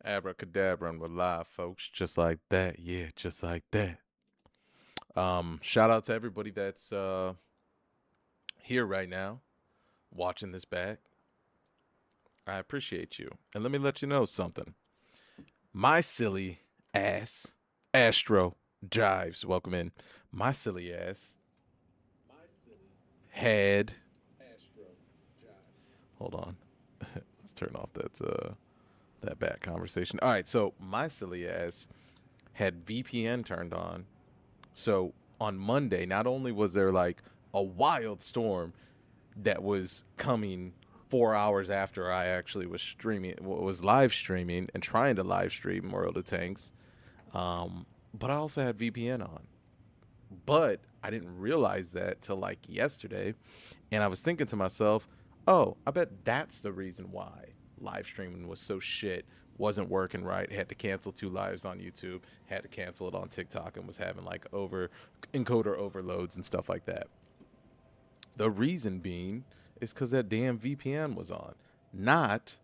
Abracadabra, and we're live, folks. Just like that. Yeah, just like that. Shout out to everybody that's here right now, watching this back. I appreciate you. And let me let you know something. My silly ass, Astro Jives, welcome in. My silly ass had. Hold on. Let's turn off that bad conversation. All right, so my silly ass had VPN turned on. So on Monday, not only was there like a wild storm that was coming 4 hours after I actually was live streaming and trying to live stream World of Tanks, but I also had VPN on. But I didn't realize that till like yesterday, and I was thinking to myself, "Oh, I bet that's the reason why live streaming was so shit, wasn't working right, had to cancel 2 lives on YouTube, had to cancel it on TikTok, and was having like encoder overloads and stuff like that." The reason being is because that damn VPN was on, not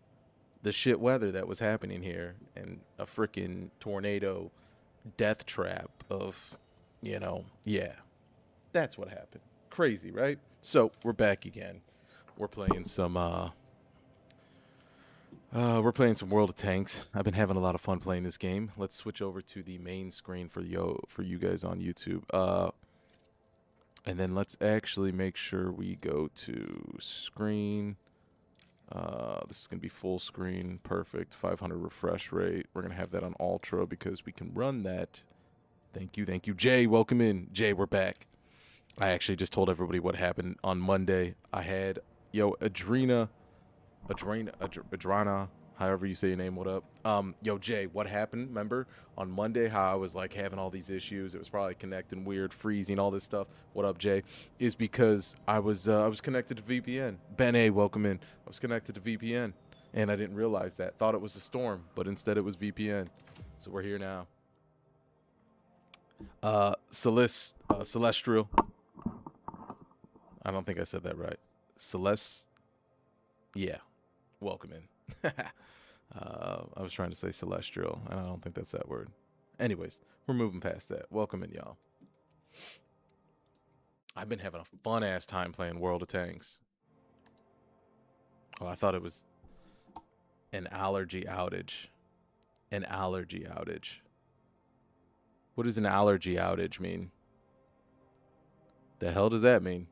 the shit weather that was happening here and a freaking tornado death trap of, yeah, that's what happened. Crazy, right? So we're back again. We're playing some World of Tanks. I've been having a lot of fun playing this game. Let's switch over to the main screen for you guys on YouTube. And then let's actually make sure we go to screen. This is going to be full screen. Perfect. 500 refresh rate. We're going to have that on ultra because we can run that. Thank you. Thank you. Jay, welcome in. Jay, we're back. I actually just told everybody what happened on Monday. I had, Adrena, however you say your name, what up? Jay, what happened? Remember on Monday how I was like having all these issues? It was probably connecting weird, freezing, all this stuff. What up, Jay? Is because I was connected to VPN. Ben A, welcome in. I was connected to VPN, and I didn't realize that. Thought it was the storm, but instead it was VPN. So we're here now. Celestial. I don't think I said that right. Celeste. Yeah. Welcome in. I was trying to say celestial, and I don't think that's that word. Anyways, we're moving past that. Welcome in, y'all. I've been having a fun-ass time playing World of Tanks. Oh, I thought it was an allergy outage. An allergy outage. What does an allergy outage mean? The hell does that mean?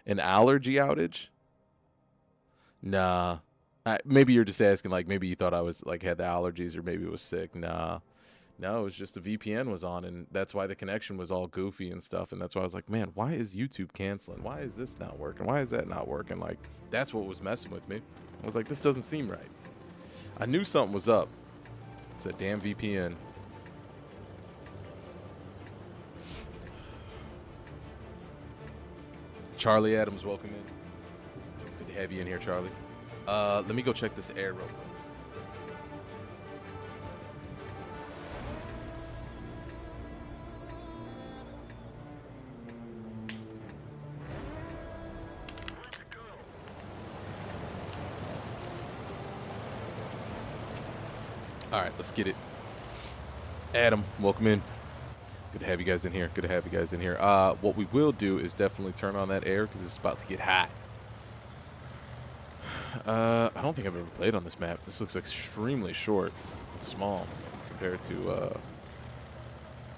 An allergy outage? Nah. Maybe you're just asking, like, maybe you thought I was, like, had the allergies or maybe it was sick. Nah. No, it was just the VPN was on, and that's why the connection was all goofy and stuff, and that's why I was like, man, why is YouTube canceling? Why is this not working? Why is that not working? Like, that's what was messing with me. I was like, this doesn't seem right. I knew something was up. It's that damn VPN. Charlie Adams, welcome in. Good to have you in here, Charlie. Let me go check this air real quick. All right, let's get it. Adam, welcome in. Good to have you guys in here. Good to have you guys in here. What we will do is definitely turn on that air because it's about to get hot. I don't think I've ever played on this map. This looks extremely short and small compared to.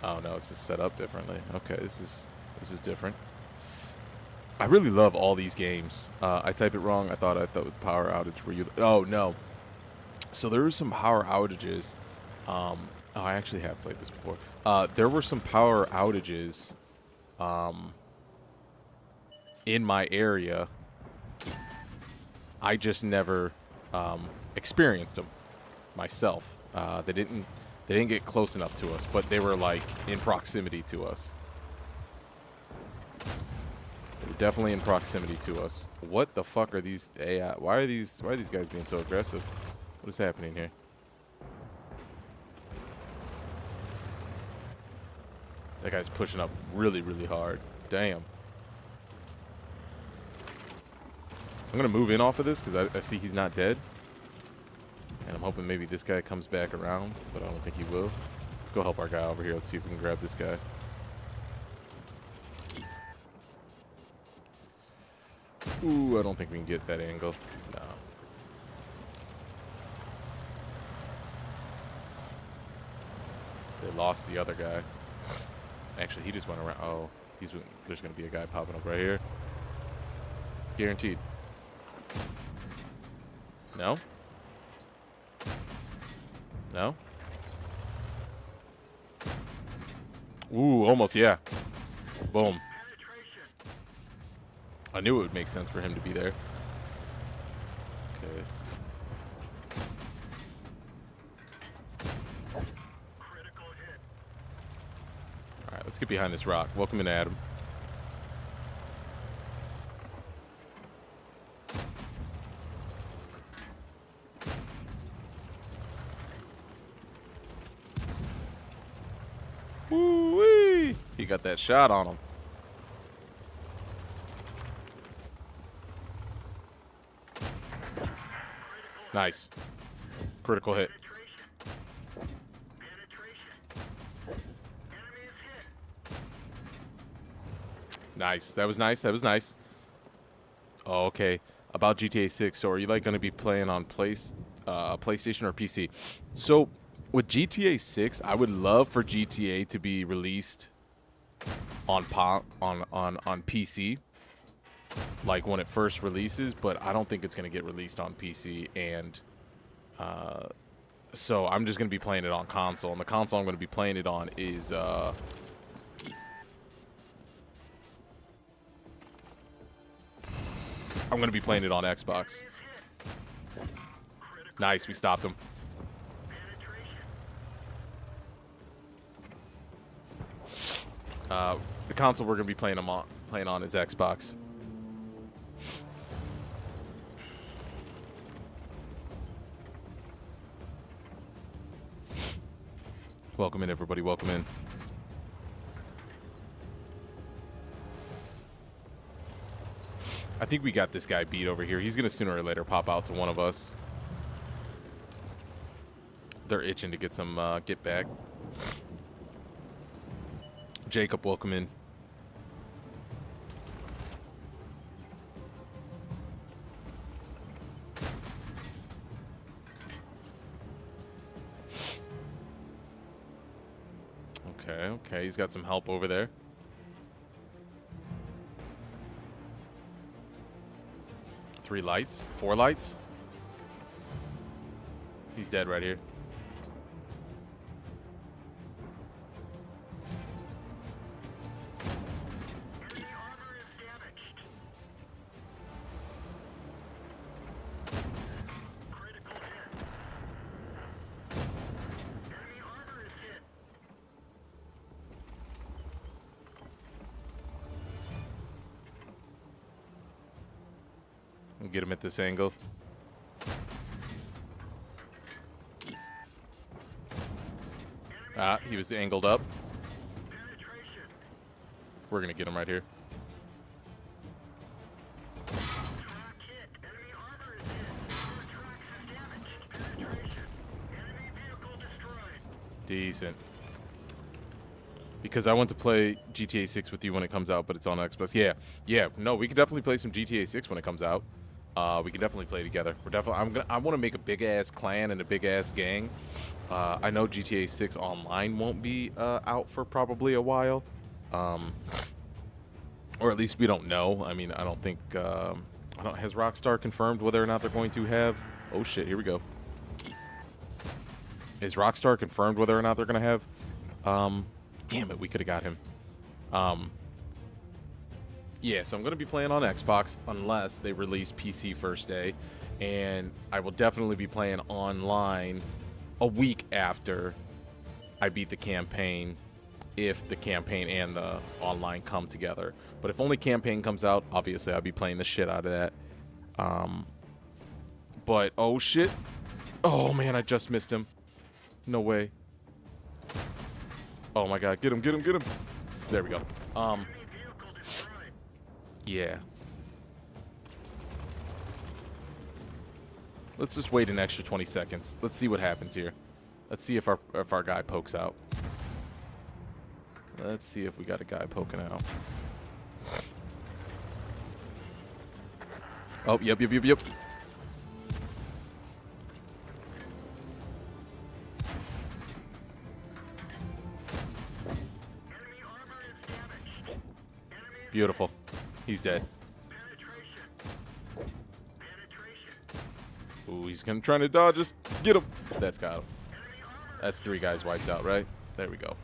Oh no, it's just set up differently. Okay, this is different. I really love all these games. I typed it wrong. I thought with power outage were you? Oh no. So there were some power outages. Oh, I actually have played this before. There were some power outages in my area. I just never experienced them myself. They didn't get close enough to us, but they were like in proximity to us. They were definitely in proximity to us. What the fuck are these AI? Why are these guys being so aggressive? What is happening here? That guy's pushing up really, really hard. Damn. I'm going to move in off of this because I see he's not dead. And I'm hoping maybe this guy comes back around, but I don't think he will. Let's go help our guy over here. Let's see if we can grab this guy. Ooh, I don't think we can get that angle. No. They lost the other guy. Actually, he just went around. Oh, there's going to be a guy popping up right here. Guaranteed. No? No? Ooh, almost, yeah. Boom. I knew it would make sense for him to be there. Okay. Alright, let's get behind this rock. Welcome in, Adam. Woo-wee! He got that shot on him. Nice. Critical hit. Nice. That was nice. That was nice. Oh, okay. About GTA 6. So are you like going to be playing on PlayStation or PC? So with GTA 6, I would love for GTA to be released on PC. Like when it first releases, but I don't think it's going to get released on PC, and so I'm just going to be playing it on console, and the console I'm going to be playing it on is I'm going to be playing it on Xbox. Nice, we stopped him. The console we're going to be playing on is Xbox. Welcome in, everybody. Welcome in. I think we got this guy beat over here. He's going to sooner or later pop out to one of us. They're itching to get some get back. Jacob, welcome in. Okay, he's got some help over there. Three lights? Four lights? He's dead right here. Get him at this angle. Ah, he was angled up. We're gonna get him right here. Decent. Because I want to play GTA 6 with you when it comes out, but it's on Xbox. Yeah. No, we can definitely play some GTA 6 when it comes out. We can definitely play together. I want to make a big ass clan and a big ass gang. I know GTA 6 online won't be out for probably a while, or at least we don't know. I mean, I don't think has Rockstar confirmed whether or not they're going to have? Oh shit! Here we go. Is Rockstar confirmed whether or not they're going to have? Damn it, we could have got him. Yeah, so I'm going to be playing on Xbox unless they release PC first day. And I will definitely be playing online a week after I beat the campaign, if the campaign and the online come together. But if only campaign comes out, obviously I'll be playing the shit out of that. But, oh shit. Oh man, I just missed him. No way. Oh my god, get him. There we go. Yeah. Let's just wait an extra 20 seconds. Let's see what happens here. Let's see if our guy pokes out. Let's see if we got a guy poking out. Oh, yep. Beautiful. He's dead. Ooh, he's trying to dodge us. Get him. That's got him. That's 3 guys wiped out, right? There we go.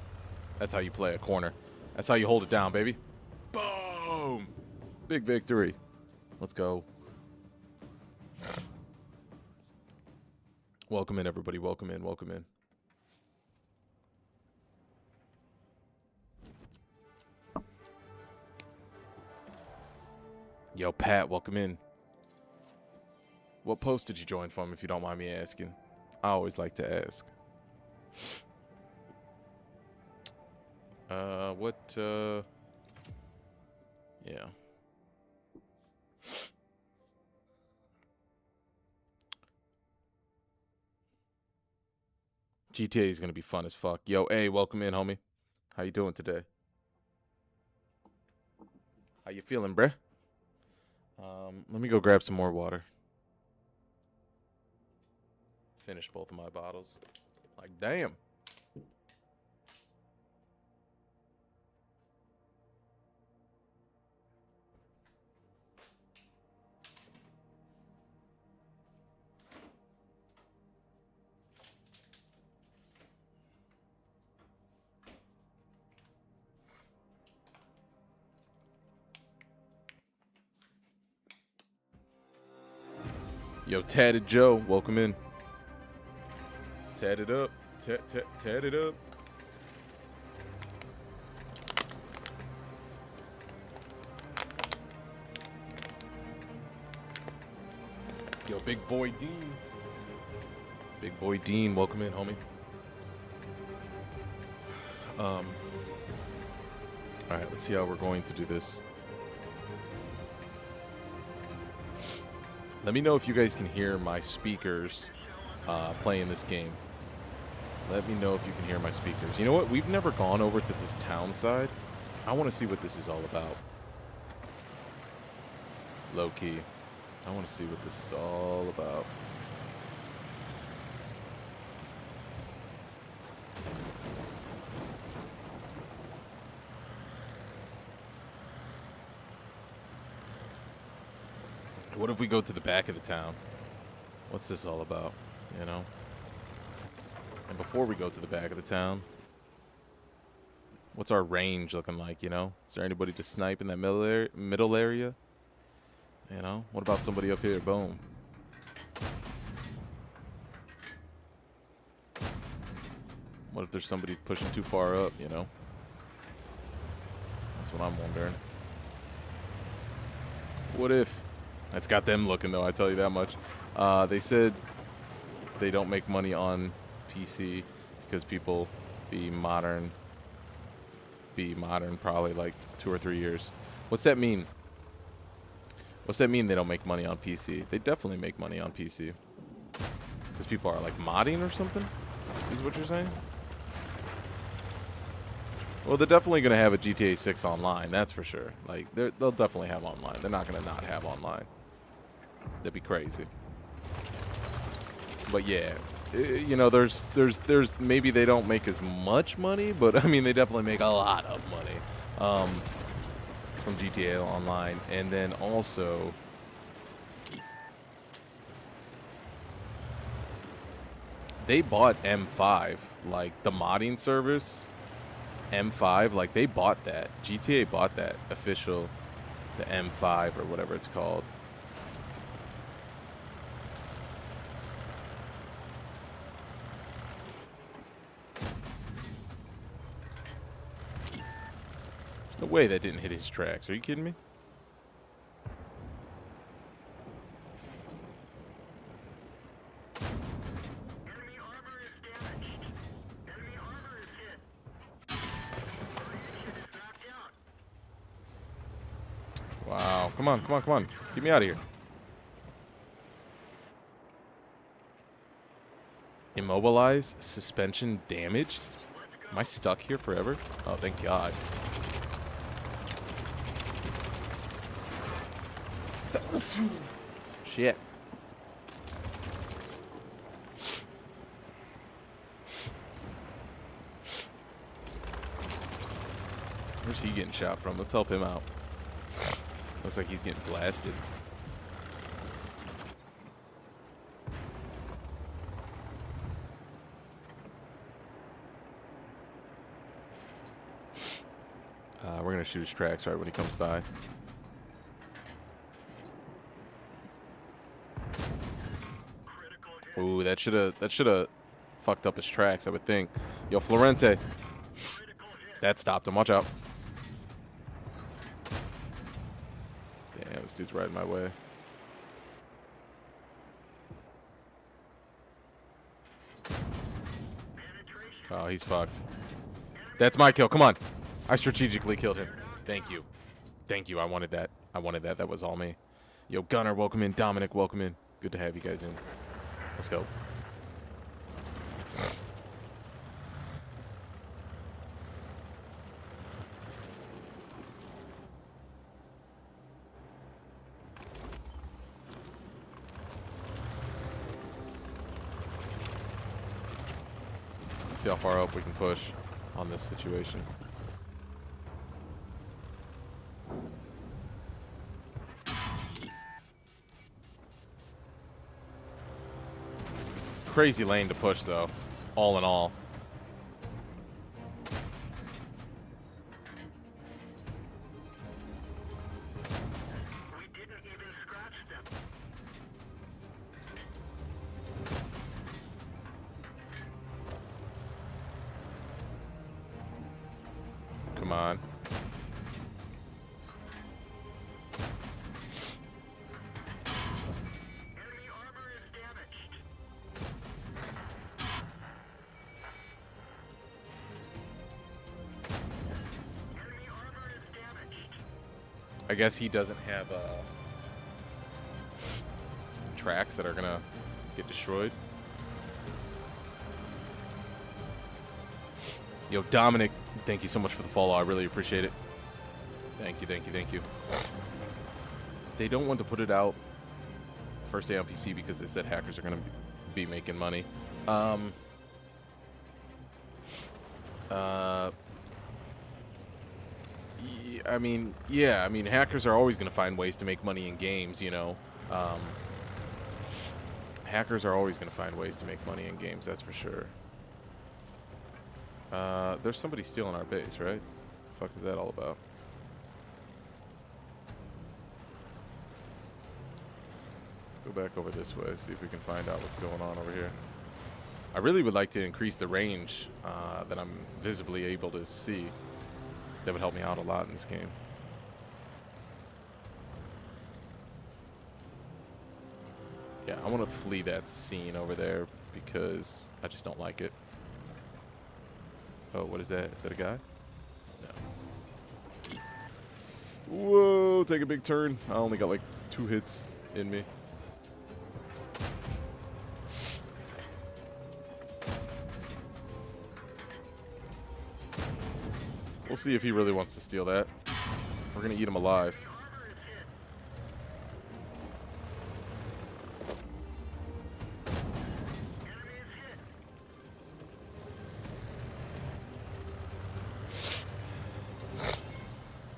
That's how you play a corner. That's how you hold it down, baby. Boom. Big victory. Let's go. Welcome in, everybody. Welcome in. Welcome in. Yo, Pat, welcome in. What post did you join from, if you don't mind me asking? I always like to ask. Yeah. GTA is going to be fun as fuck. Yo, hey, welcome in, homie. How you doing today? How you feeling, bruh? Let me go grab some more water. Finish both of my bottles. Like, damn. Yo, Tatted Joe, welcome in. Tat it up. Tat it up. Yo, Big Boy Dean. Big Boy Dean, welcome in, homie. All right, let's see how we're going to do this. Let me know if you guys can hear my speakers playing this game. Let me know if you can hear my speakers. You know what? We've never gone over to this town side. I want to see what this is all about. Low key. I want to see what this is all about. What if we go to the back of the town? What's this all about, you know? And before we go to the back of the town, what's our range looking like, you know? Is there anybody to snipe in that middle area? You know? What about somebody up here? Boom. What if there's somebody pushing too far up, you know? That's what I'm wondering. What if... That's got them looking, though, I tell you that much. They said they don't make money on PC because people be modern probably like 2 or 3 years. What's that mean? What's that mean they don't make money on PC? They definitely make money on PC. Because people are like modding or something? Is what you're saying? Well, they're definitely going to have a GTA 6 online, that's for sure. Like, they'll definitely have online. They're not going to not have online. That'd be crazy. But yeah, you know, there's maybe they don't make as much money, but I mean, they definitely make a lot of money from GTA Online. And then also, they bought M5, like the modding service. M5, like they bought that. GTA bought that official, the M5 or whatever it's called. There's no way that didn't hit his tracks. Are you kidding me? Wow. Come on, come on, come on. Get me out of here. Immobilized, suspension damaged. Am I stuck here forever? Oh, thank God. Shit. Where's he getting shot from? Let's help him out. Looks like he's getting blasted. We're gonna shoot his tracks right when he comes by. Ooh, that shoulda fucked up his tracks, I would think. Yo, Florente. That stopped him. Watch out. Damn, this dude's right in my way. Oh, he's fucked. That's my kill. Come on. I strategically killed him. Thank you. Thank you. I wanted that. I wanted that. That was all me. Yo, Gunner, welcome in. Dominic, welcome in. Good to have you guys in. Let's go. Let's see how far up we can push on this situation. Crazy lane to push, though, all in all. We didn't even scratch them. Come on. Enemy armor is damaged. Enemy armor is damaged. I guess he doesn't have tracks that are gonna get destroyed. Yo, Dominic, thank you so much for the follow. I really appreciate it. Thank you, thank you, thank you. They don't want to put it out first day on PC because they said hackers are gonna be making money. I mean, yeah, I mean, hackers are always going to find ways to make money in games, you know. Hackers are always going to find ways to make money in games, that's for sure. There's somebody stealing our base, right? The fuck is that all about? Let's go back over this way, see if we can find out what's going on over here. I really would like to increase the range that I'm visibly able to see. That would help me out a lot in this game. Yeah, I want to flee that scene over there because I just don't like it. Oh, what is that? Is that a guy? No. Whoa, take a big turn. I only got like 2 hits in me. We'll see if he really wants to steal that. We're going to eat him alive.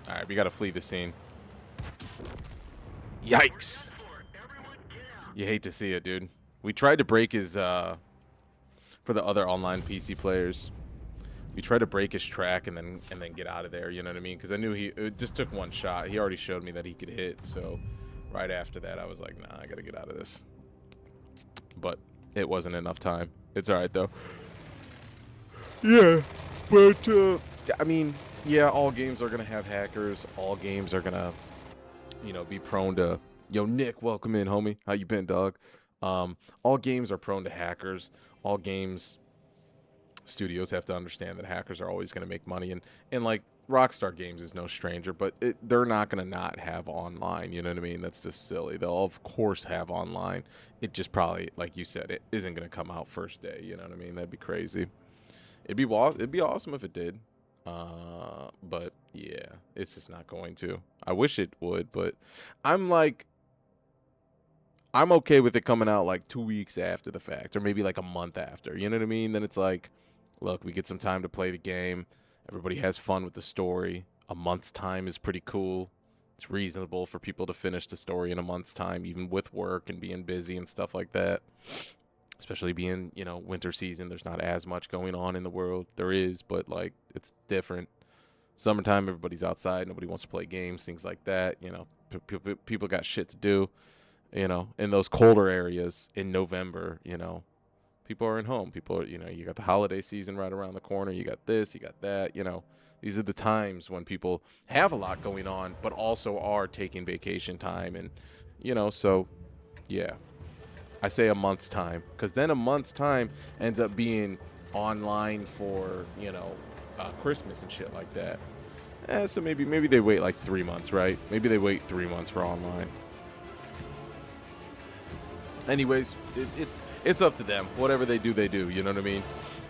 Alright, we got to flee the scene. Yikes! You hate to see it, dude. We tried to break his, for the other online PC players, we tried to break his track and then get out of there, you know what I mean? Because I knew it just took 1 shot. He already showed me that he could hit, so right after that I was like, nah, I gotta get out of this. But it wasn't enough time. It's alright, though. Yeah, but, I mean, yeah, all games are gonna have hackers. All games are gonna, you know, be prone to... Yo, Nick, welcome in, homie. How you been, dog? All games are prone to hackers. All games... Studios have to understand that hackers are always going to make money, and like Rockstar Games is no stranger, but they're not going to not have online. You know what I mean? That's just silly. They'll, of course, have online. It just probably, like you said, it isn't going to come out first day. You know what I mean? That'd be crazy. It'd be awesome if it did. But, yeah, it's just not going to. I wish it would, but I'm like, I'm okay with it coming out like 2 weeks after the fact, or maybe like a month after. You know what I mean? Then it's like, look, we get some time to play the game. Everybody has fun with the story. A month's time is pretty cool. It's reasonable for people to finish the story in a month's time, even with work and being busy and stuff like that. Especially being, winter season, there's not as much going on in the world. There is, but like it's different. Summertime, everybody's outside. Nobody wants to play games, things like that. People got shit to do. In those colder areas in November, people are in home. People are, you got the holiday season right around the corner. You got this, you got that, These are the times when people have a lot going on, but also are taking vacation time. And, so, yeah. I say a month's time, because then a month's time ends up being online for, Christmas and shit like that. So maybe they wait like 3 months, right? Maybe they wait 3 months for online. Anyways, it's up to them. Whatever they do, they do. You know what I mean?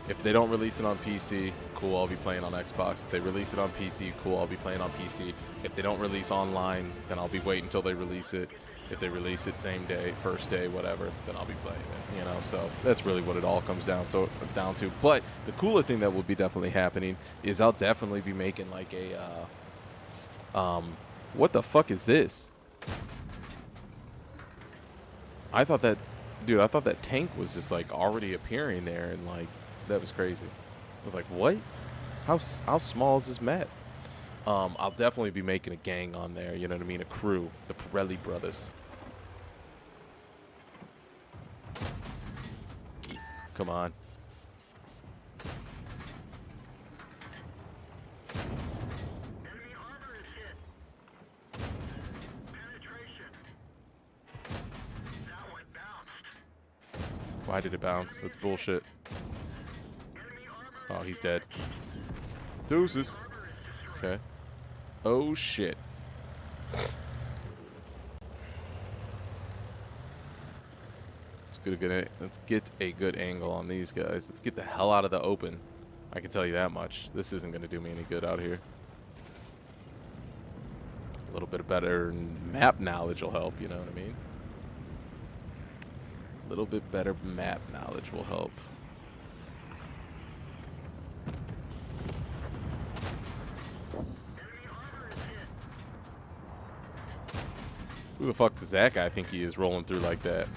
If they don't release it on PC, cool, I'll be playing on Xbox. If they release it on PC, cool, I'll be playing on PC. If they don't release online, then I'll be waiting until they release it. If they release it same day, first day, whatever, then I'll be playing it. So that's really what it all comes down to. But the cooler thing that will be definitely happening is I'll definitely be making like a what the fuck is this? I thought that tank was just like already appearing there, and like that was crazy. I was like, what? How small is this map? I'll definitely be making a gang on there. You know what I mean? A crew, the Pirelli brothers. Come on. Enemy armor is hit. Penetration. That one bounced. Why did it bounce? That's bullshit. Enemy armor. Oh, he's dead. Deuces. Okay. Oh, shit. Let's get a good angle on these guys. Let's get the hell out of the open. I can tell you that much. This isn't going to do me any good out here. A little bit of better map knowledge will help, you know what I mean? A little bit better map knowledge will help. Who the fuck does that guy think he is rolling through like that?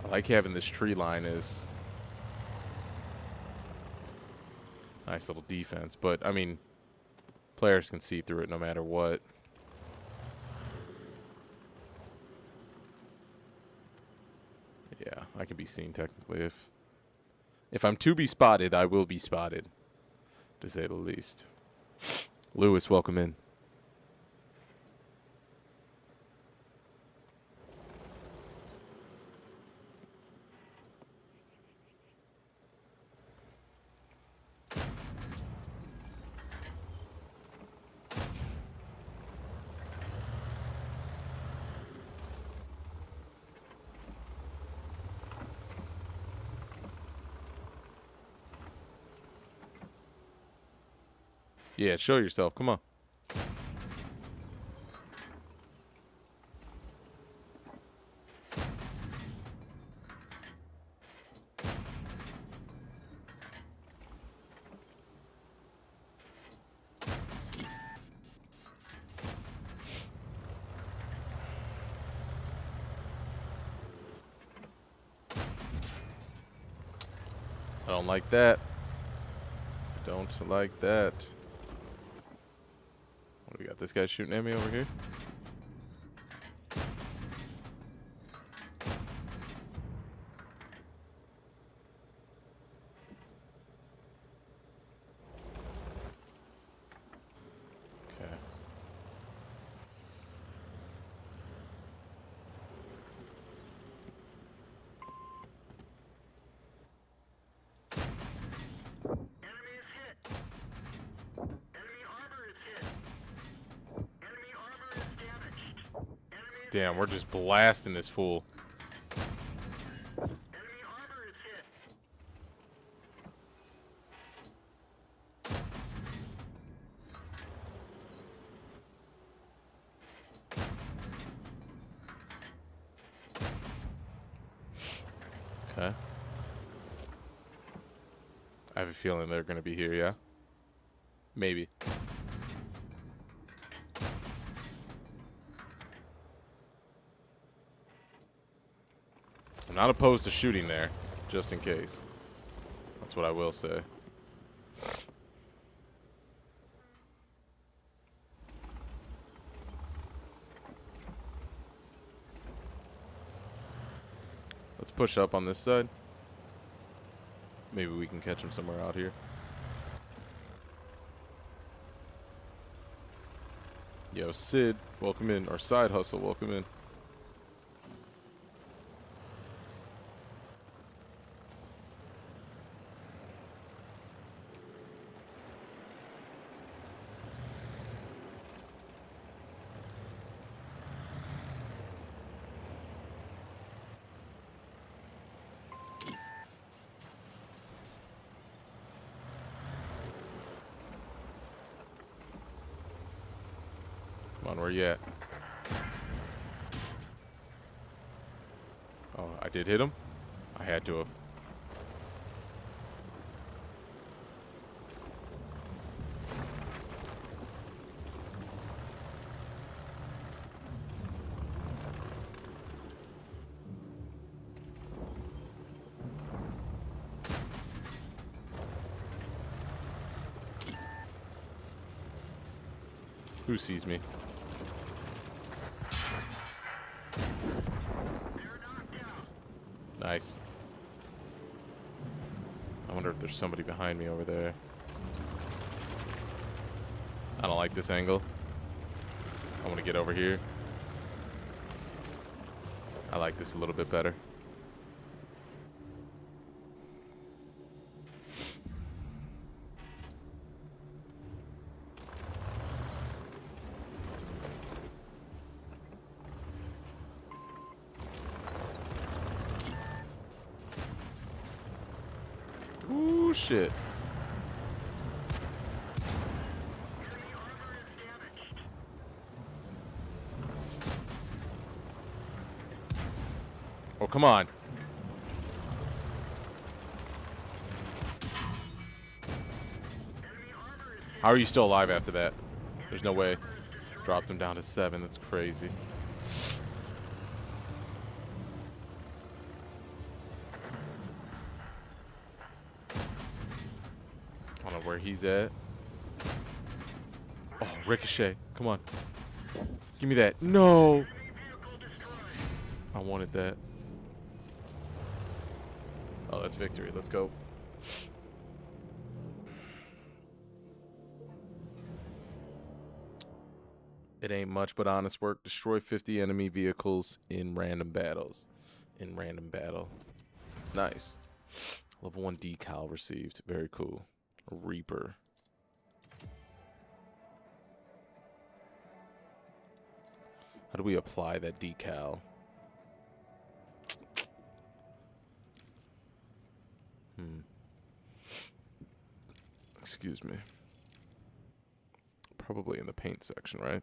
I like having this tree line is nice little defense, but I mean, players can see through it no matter what. Yeah, I can be seen technically. If I'm to be spotted, I will be spotted, to say the least. Lewis, welcome in. Yeah, show yourself. Come on. I don't like that. Don't like that. What do we got? This guy shooting at me over here? Damn, we're just blasting this fool. Enemy armor is hit. Okay. I have a feeling they're gonna be here, yeah? Maybe. I'm not opposed to shooting there, just in case. That's what I will say. Let's push up on this side. Maybe we can catch him somewhere out here. Yo, Sid, welcome in. Or Side Hustle, welcome in. Come on, where you at? Oh, I did hit him? I had to have. Who sees me? Nice. I wonder if there's somebody behind me over there. I don't like this angle. I want to get over here. I like this a little bit better. Ooh, shit. Oh, come on. How are you still alive after that? There's no way. Dropped him down to 7. That's crazy. I don't know where he's at. Oh, Ricochet. Come on. Give me that. No. I wanted that. Oh, that's victory. Let's go. It ain't much but honest work. Destroy 50 enemy vehicles in random battles. In random battle. Nice. Level 1 decal received. Very cool. A Reaper. How do we apply that decal? Excuse me. Probably in the paint section, right?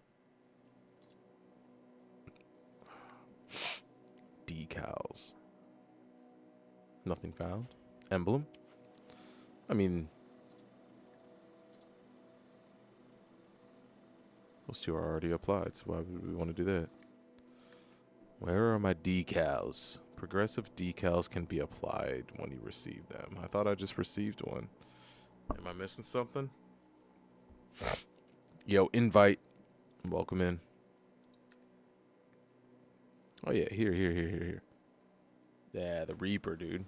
Decals. Nothing found. Emblem? I mean, those two are already applied, so why would we want to do that? Where are my decals? Progressive decals can be applied when you receive them. I thought I just received one. Am I missing something? Yo, invite. Welcome in. Oh, yeah. Here. Yeah, the Reaper, dude.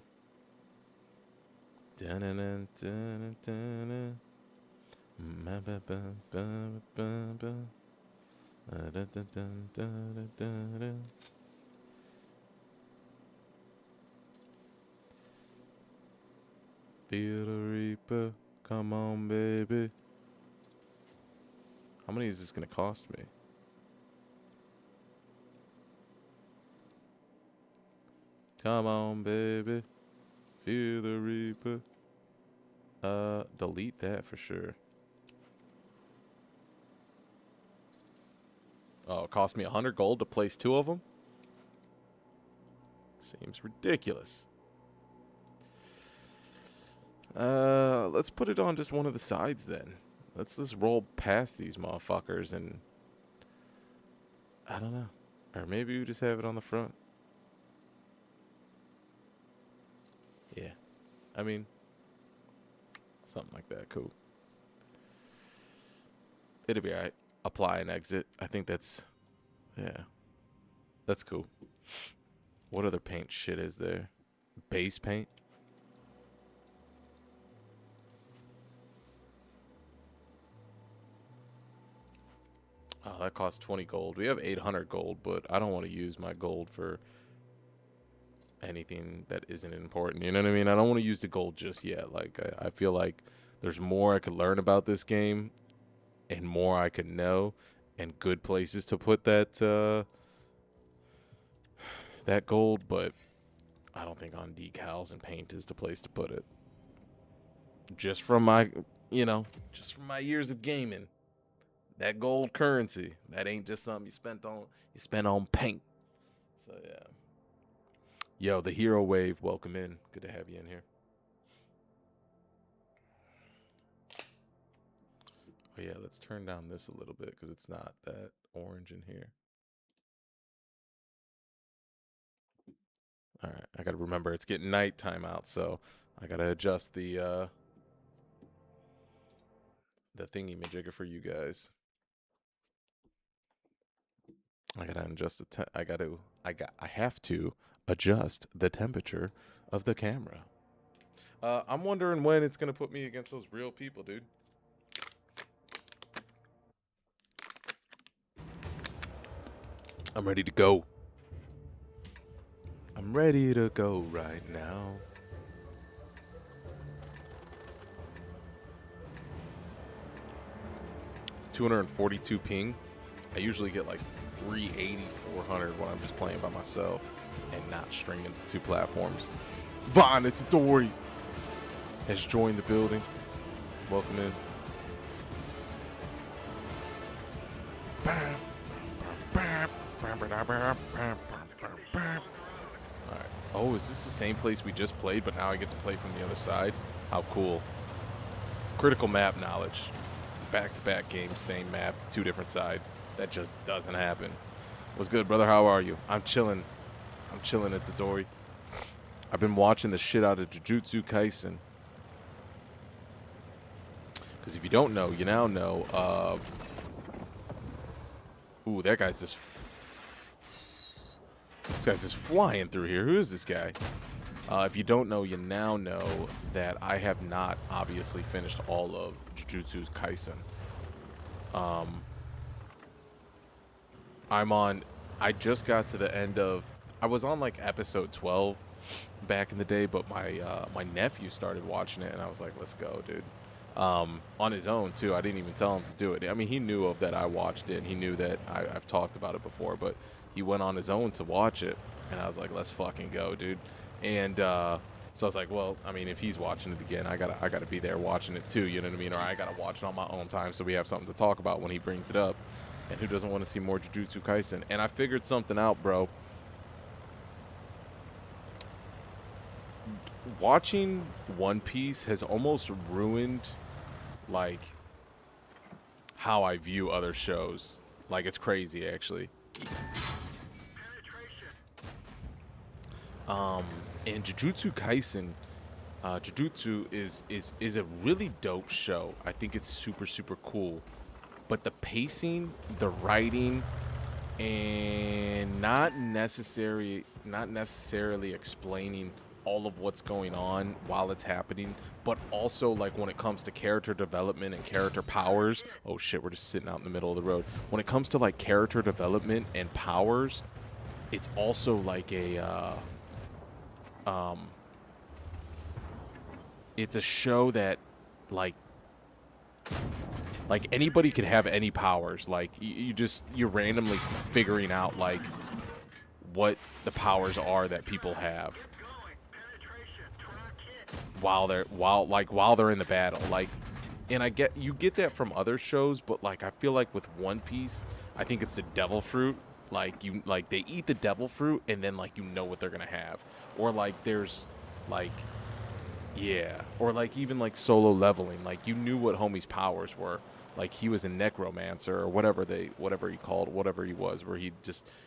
Feel the Reaper. Come on, baby. How many is this going to cost me? Come on, baby. Feel the reaper. Delete that for sure. Oh, it cost me 100 gold to place 2 of them? Seems ridiculous. Let's put it on just one of the sides then. Let's just roll past these motherfuckers and... I don't know. Or maybe we just have it on the front. Yeah. I mean... something like that. Cool. It'll be alright. Apply and exit. I think that's... yeah. That's cool. What other paint shit is there? Base paint? Oh, that costs 20 gold. We have 800 gold, but I don't want to use my gold for anything that isn't important. You know what I mean? I don't want to use the gold just yet. Like, I feel like there's more I could learn about this game and more I could know and good places to put that that gold, but I don't think on decals and paint is the place to put it. Just from my, just from my years of gaming. That gold currency, that ain't just something you spent on paint. So yeah. Yo, the Hero Wave, welcome in. Good to have you in here. Oh yeah, let's turn down this a little bit because it's not that orange in here. All right, I gotta remember it's getting nighttime out, so I gotta adjust the thingy-majigger for you guys. I have to adjust the temperature of the camera. I'm wondering when it's gonna put me against those real people, dude. I'm ready to go. I'm ready to go right now. $242 ping. I usually get like 380, 400 when I'm just playing by myself and not stringing to 2 platforms. Vaughn, it's Dory, has joined the building. Welcome in. Alright. Oh, is this the same place we just played, but now I get to play from the other side? How cool. Critical map knowledge. Back-to-back games, same map, 2 different sides. That just doesn't happen. What's good, brother? How are you? I'm chilling. I'm chilling at Tadori. I've been watching the shit out of Jujutsu Kaisen. Because if you don't know, you now know. Ooh, that guy's just... this guy's just flying through here. Who is this guy? If you don't know, you now know that I have not obviously finished all of Jujutsu Kaisen. I just got to the end of, I was on like episode 12 back in the day, but my nephew started watching it and I was like, let's go, dude. On his own too. I didn't even tell him to do it. I mean, he knew of that I watched it and he knew that I've talked about it before, but he went on his own to watch it and I was like, let's fucking go, dude. And so I was like, well, I mean, if he's watching it again, I gotta be there watching it too, you know what I mean? Or I gotta watch it on my own time so we have something to talk about when he brings it up. And who doesn't want to see more Jujutsu Kaisen? And I figured something out, bro. Watching One Piece has almost ruined, like, how I view other shows. Like, it's crazy, actually. And Jujutsu Kaisen, Jujutsu is a really dope show. I think it's super, super cool. But the pacing, the writing, and not necessarily explaining all of what's going on while it's happening, but also like when it comes to character development and character powers. Oh shit, we're just sitting out in the middle of the road. When it comes to like character development and powers, it's also like a it's a show that like anybody could have any powers. Like you're randomly figuring out like what the powers are that people have while they're in the battle. Like, and you get that from other shows, but like I feel like with One Piece, I think it's the devil fruit. Like they eat the devil fruit and then like you know what they're gonna have. Or like there's like, yeah, or like even like Solo Leveling, like you knew what homie's powers were. Like he was a necromancer or whatever he was, where he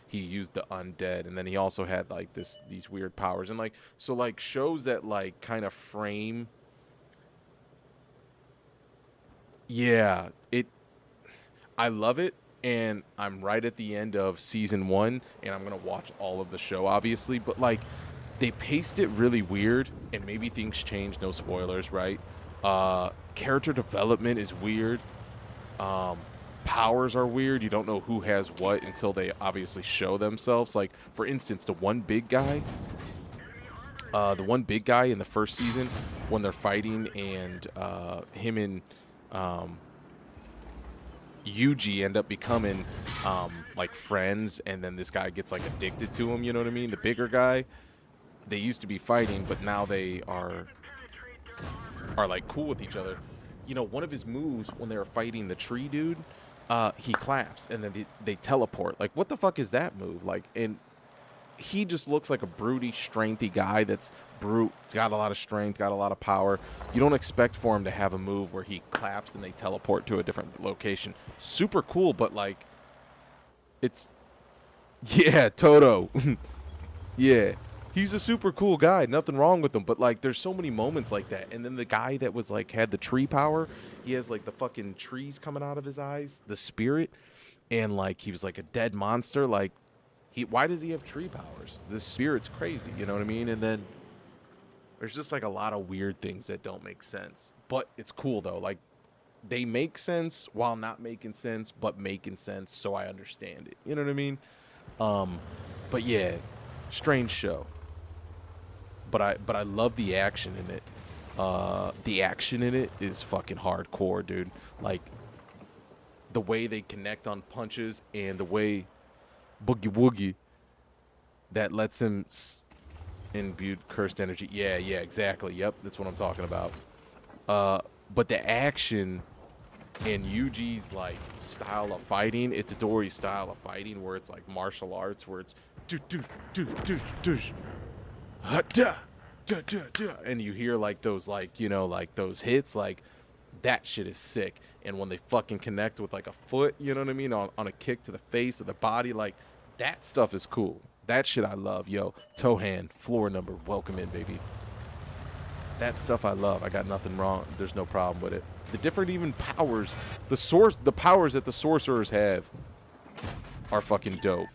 used the undead, and then he also had like these weird powers. And like, so like shows that like kind of frame, yeah, I love it. And I'm right at the end of season 1, and I'm gonna watch all of the show, obviously. But like, they paced it really weird, and maybe things change. No spoilers, right? Character development is weird. Powers are weird. You don't know who has what until they obviously show themselves. Like, for instance, the one big guy in the first season when they're fighting, and him and Yuji end up becoming like friends, and then this guy gets like addicted to him, you know what I mean? The bigger guy, they used to be fighting, but now they are like cool with each other. You know, one of his moves when they were fighting the tree dude, he claps and then they teleport. Like, what the fuck is that move? Like, and he just looks like a broody, strengthy guy that's brute. He's got a lot of strength, got a lot of power. You don't expect for him to have a move where he claps and they teleport to a different location. Super cool, but like, it's, yeah, Toto. Yeah. He's a super cool guy. Nothing wrong with him. But, like, there's so many moments like that. And then the guy that was, like, had the tree power, he has, like, the fucking trees coming out of his eyes, the spirit. And, like, he was, like, a dead monster. Like, why does he have tree powers? The spirit's crazy. You know what I mean? And then there's just, like, a lot of weird things that don't make sense. But it's cool, though. Like, they make sense while not making sense, but making sense so I understand it. You know what I mean? But, yeah, strange show. But I love the action in it. The action in it is fucking hardcore, dude. Like, the way they connect on punches and the way Boogie Woogie that lets him imbue cursed energy. Yeah, exactly. Yep, that's what I'm talking about. But the action and Yuji's, like, style of fighting, Itadori's style of fighting, where it's like martial arts, where it's and you hear like those, like, you know, like those hits, like that shit is sick. And when they fucking connect with like a foot, you know what I mean, on a kick to the face or the body, like that stuff is cool. That shit I love. Yo, toe hand, floor number, welcome in, baby. That stuff I love. I got nothing wrong. There's no problem with it. The different even powers, the powers that the sorcerers have are fucking dope.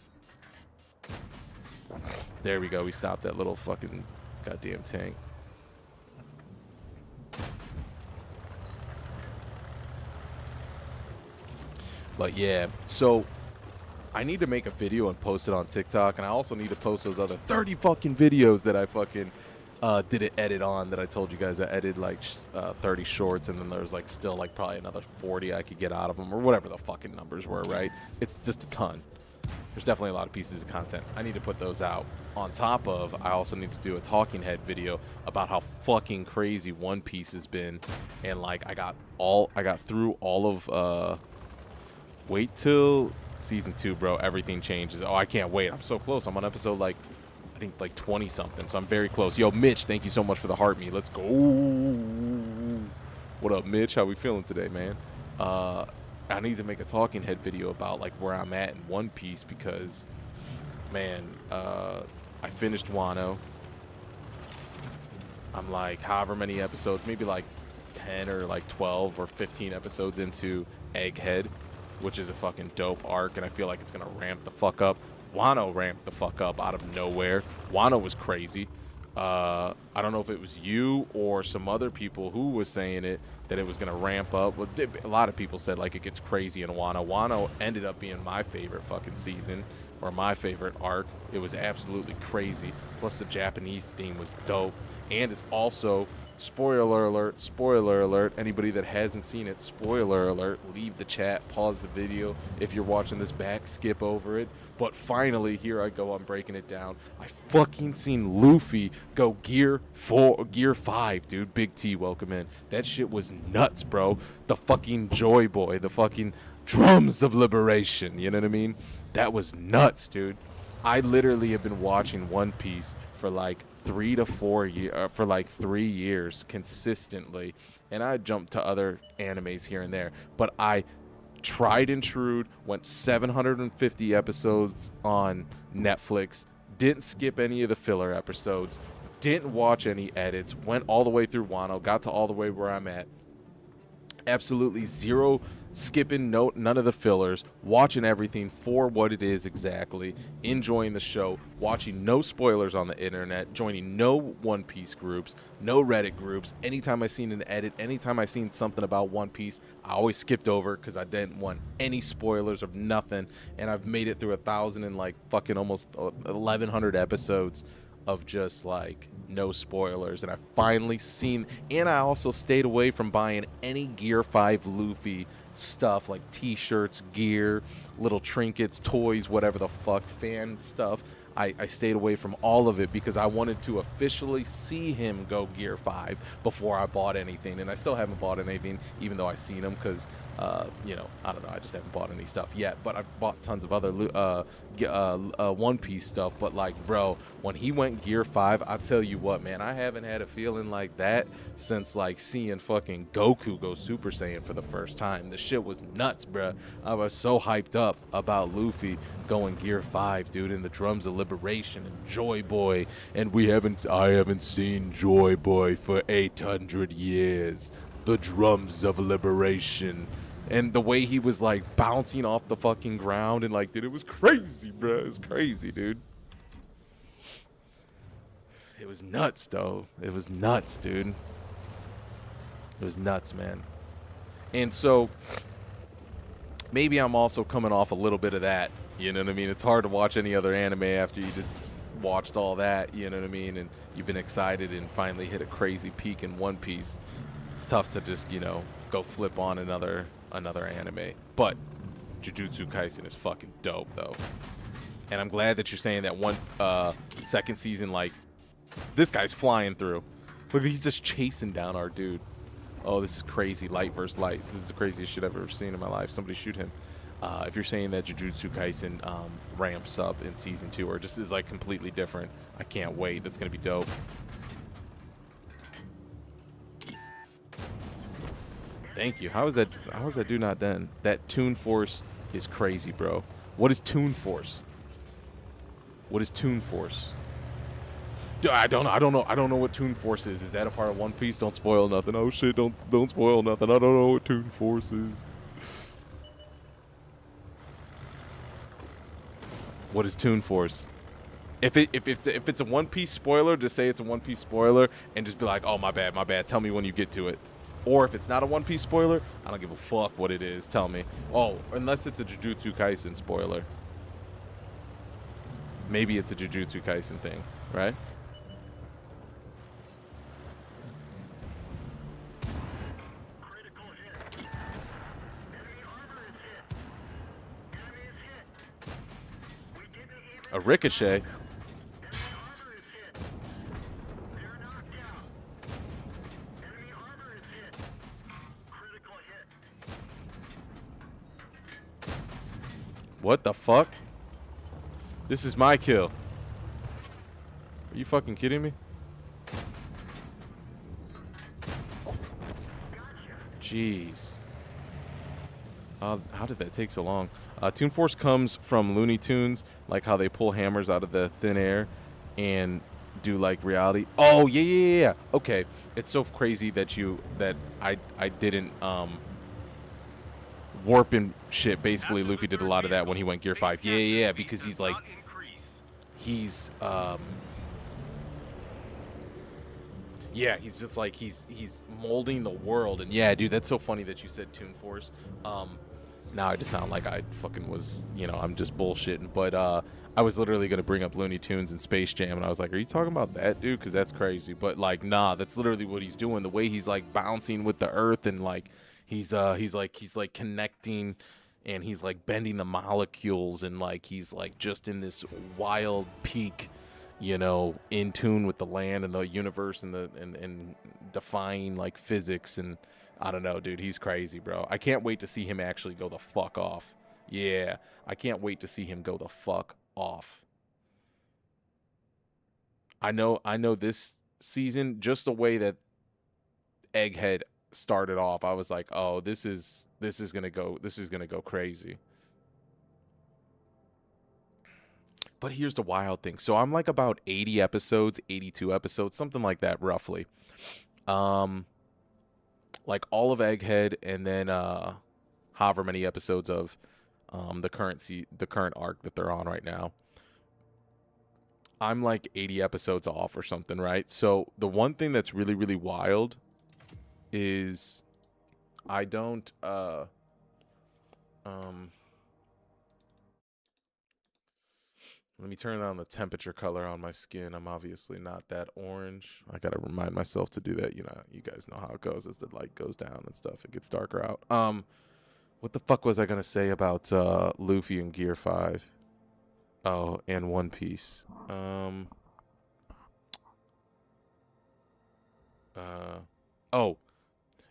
There we go. We stopped that little fucking goddamn tank. But yeah, so I need to make a video and post it on TikTok, and I also need to post those other 30 fucking videos that I fucking did an edit on, that I told you guys I edited like 30 shorts, and then there's like still like probably another 40 I could get out of them, or whatever the fucking numbers were, right? It's just a ton. There's definitely a lot of pieces of content. I need to put those out. On top of, I also need to do a talking head video about how fucking crazy One Piece has been. And like I got through all of wait till season 2, bro. Everything changes. Oh, I can't wait. I'm so close. I'm on episode like I think like 20 something. So I'm very close. Yo, Mitch, thank you so much for the heart me. Let's go. What up, Mitch? How we feeling today, man? I need to make a talking head video about like where I'm at in One Piece, because, man, I finished Wano. I'm like however many episodes, maybe like 10 or like 12 or 15 episodes into Egghead, which is a fucking dope arc, and I feel like it's gonna ramp the fuck up. Wano ramped the fuck up out of nowhere. Wano was crazy. I don't know if it was you or some other people who was saying it, that it was going to ramp up. Well, a lot of people said, like, it gets crazy in Wano. Wano ended up being my favorite fucking season, or my favorite arc. It was absolutely crazy. Plus, the Japanese theme was dope. And it's also spoiler alert. Anybody that hasn't seen it, spoiler alert. Leave the chat, pause the video. If you're watching this back, skip over it. But finally, here I go, I'm breaking it down. I fucking seen Luffy go gear 5, dude. Big T, welcome in. That shit was nuts, bro. The fucking Joy Boy, the fucking drums of liberation, you know what I mean? That was nuts, dude. I literally have been watching One Piece for like 3 to 4 years, for like 3 years consistently, and I jumped to other animes here and there, but I tried and true, went 750 episodes on Netflix, didn't skip any of the filler episodes, didn't watch any edits, went all the way through Wano, got to all the way where I'm at. Absolutely zero skipping, none of the fillers, watching everything for what it is exactly, enjoying the show, watching no spoilers on the internet, joining no One Piece groups, no Reddit groups. Anytime I seen an edit, anytime I seen something about One Piece, I always skipped over because I didn't want any spoilers of nothing. And I've made it through 1,000 and like fucking almost 1,100 episodes of just like no spoilers, and I finally seen, and I also stayed away from buying any Gear 5 Luffy stuff like t-shirts, gear, little trinkets, toys, whatever the fuck, fan stuff. I stayed away from all of it because I wanted to officially see him go Gear 5 before I bought anything, and I still haven't bought anything even though I've seen him because you know, I don't know, I just haven't bought any stuff yet, but I've bought tons of other One Piece stuff. But like, bro, when he went Gear 5, I'll tell you what, man, I haven't had a feeling like that since like seeing fucking Goku go Super Saiyan for the first time. The shit was nuts, bro. I was so hyped up about Luffy going Gear 5, dude, and the drums of liberation and Joy Boy, and I haven't seen Joy Boy for 800 years. The drums of liberation. And the way he was like bouncing off the fucking ground and like, dude, it was crazy, bro. It was crazy, dude. It was nuts, though. It was nuts, dude. It was nuts, man. And so maybe I'm also coming off a little bit of that. You know what I mean? It's hard to watch any other anime after you just watched all that. You know what I mean? And you've been excited and finally hit a crazy peak in One Piece. It's tough to just, you know, go flip on another anime. But Jujutsu Kaisen is fucking dope, though. And I'm glad that you're saying that one second season, like, this guy's flying through. Look, he's just chasing down our dude. Oh, this is crazy. Light versus light. This is the craziest shit I've ever seen in my life. Somebody shoot him. If you're saying that Jujutsu Kaisen ramps up in season 2 or just is like completely different, I can't wait. That's gonna be dope. Thank you. How is that dude not done? That Toon Force is crazy, bro. What is Toon Force? What is Toon Force? Dude, I don't know what Toon Force is. Is that a part of One Piece? Don't spoil nothing. Oh shit, don't spoil nothing. I don't know what Toon Force is. What is Toon Force? If it's a One Piece spoiler, just say it's a One Piece spoiler and just be like, oh, my bad. Tell me when you get to it. Or if it's not a One Piece spoiler, I don't give a fuck what it is. Tell me. Oh, unless it's a Jujutsu Kaisen spoiler. Maybe it's a Jujutsu Kaisen thing, right? Critical hit. Enemy armor is hit. Enemy is hit. We didn't even A ricochet. Enemy armor is hit. They're knocked out. Enemy armor is hit. Critical hit. What the fuck? This is my kill. Are you fucking kidding me? Jeez. How did that take so long? Toon Force comes from Looney Tunes, like how they pull hammers out of the thin air and do like reality. Oh yeah. Okay, it's so crazy that I didn't warp and shit. Basically, Luffy did a lot of that when he went Gear 5. Yeah, because he's like he's he's just like he's molding the world. And yeah, dude, that's so funny that you said Toon Force. Now I just sound like I fucking was, I'm just bullshitting. But I was literally gonna bring up Looney Tunes and Space Jam, and I was like, "Are you talking about that, dude? Because that's crazy." But like, nah, that's literally what he's doing. The way he's like bouncing with the earth, and like he's like connecting, and he's like bending the molecules, and like he's like just in this wild peak, in tune with the land and the universe and and defying like physics. And I don't know, dude. He's crazy, bro. I can't wait to see him actually go the fuck off. Yeah, I can't wait to see him go the fuck off. I know this season, just the way that Egghead started off, I was like, "Oh, this is going to go crazy." But here's the wild thing. So I'm like about 80 episodes, 82 episodes, something like that roughly. Like all of Egghead, and then however many episodes of the current arc that they're on right now. I'm like 80 episodes off or something, right? So the one thing that's really, really wild is I don't let me turn on the temperature color on my skin. I'm obviously not that orange. I gotta remind myself to do that. You guys know how it goes as the light goes down and stuff. It gets darker out. What the fuck was I gonna say about Luffy and Gear 5? Oh, and One Piece. Oh,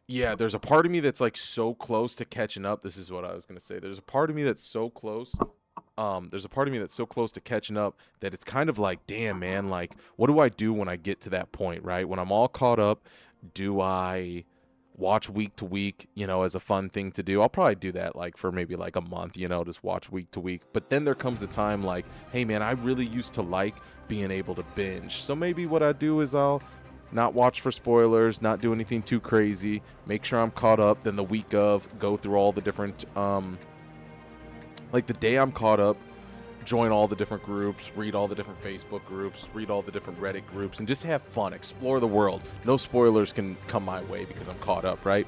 yeah, there's a part of me that's like so close to catching up. This is what I was gonna say. There's a part of me that's so close. There's a part of me that's so close to catching up that it's kind of like, damn, man, like, what do I do when I get to that point, right? When I'm all caught up, do I watch week to week, as a fun thing to do? I'll probably do that like for maybe like a month, just watch week to week. But then there comes a time like, hey, man, I really used to like being able to binge. So maybe what I do is I'll not watch for spoilers, not do anything too crazy, make sure I'm caught up. Then the week of, go through all the different, like the day I'm caught up, join all the different groups, read all the different Facebook groups, read all the different Reddit groups, and just have fun, explore the world. No spoilers can come my way because I'm caught up, right?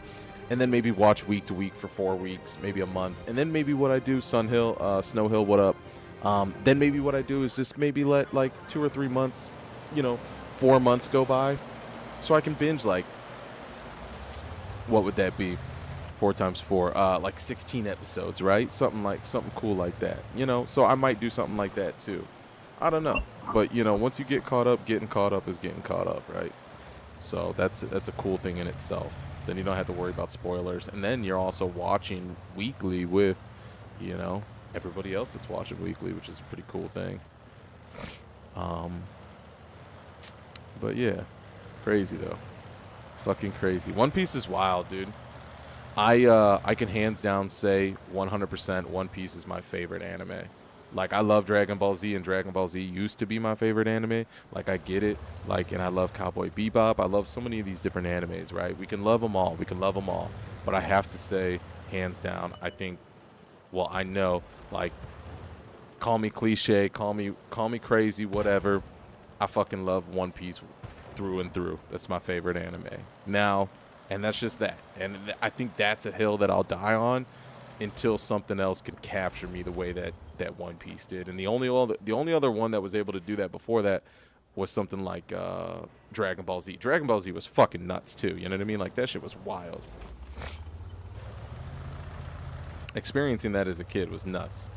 And then maybe watch week to week for 4 weeks, maybe a month. And then maybe what I do, Snow Hill, what up? Then maybe what I do is just maybe let like 2 or 3 months, 4 months go by, so I can binge like, what would that be? 4 times 4, like 16 episodes, right? Something cool like that, So I might do something like that too. I don't know, but once you get caught up, getting caught up is getting caught up, right? So that's a cool thing in itself. Then you don't have to worry about spoilers, and then you're also watching weekly with, everybody else that's watching weekly, which is a pretty cool thing. But yeah, crazy though, fucking crazy. One Piece is wild, dude. I can hands down say 100% One Piece is my favorite anime. Like, I love Dragon Ball Z, and Dragon Ball Z used to be my favorite anime. Like, I get it. Like, and I love Cowboy Bebop. I love so many of these different animes, right? We can love them all. But I have to say, hands down, I think, well, I know, like, call me cliche, call me crazy, whatever. I fucking love One Piece through and through. That's my favorite anime. Now, and that's just that. And I think that's a hill that I'll die on until something else can capture me the way that One Piece did. And the only other one that was able to do that before that was something like Dragon Ball Z. Dragon Ball Z was fucking nuts too. You know what I mean? Like, that shit was wild. Experiencing that as a kid was nuts.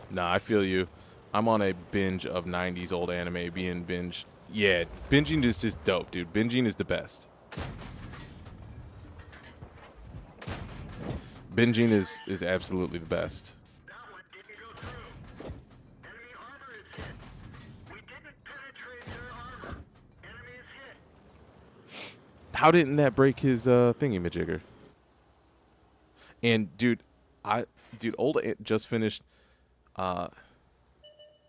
Nah, I feel you. I'm on a binge of 90s old anime being binged. Yeah, binging is just dope, dude. Binging is the best. Binging is absolutely the best. That one didn't go through. Enemy armor is hit. We didn't penetrate their armor. Enemy is hit. How didn't that break his thingy-majigger? And dude, old just finished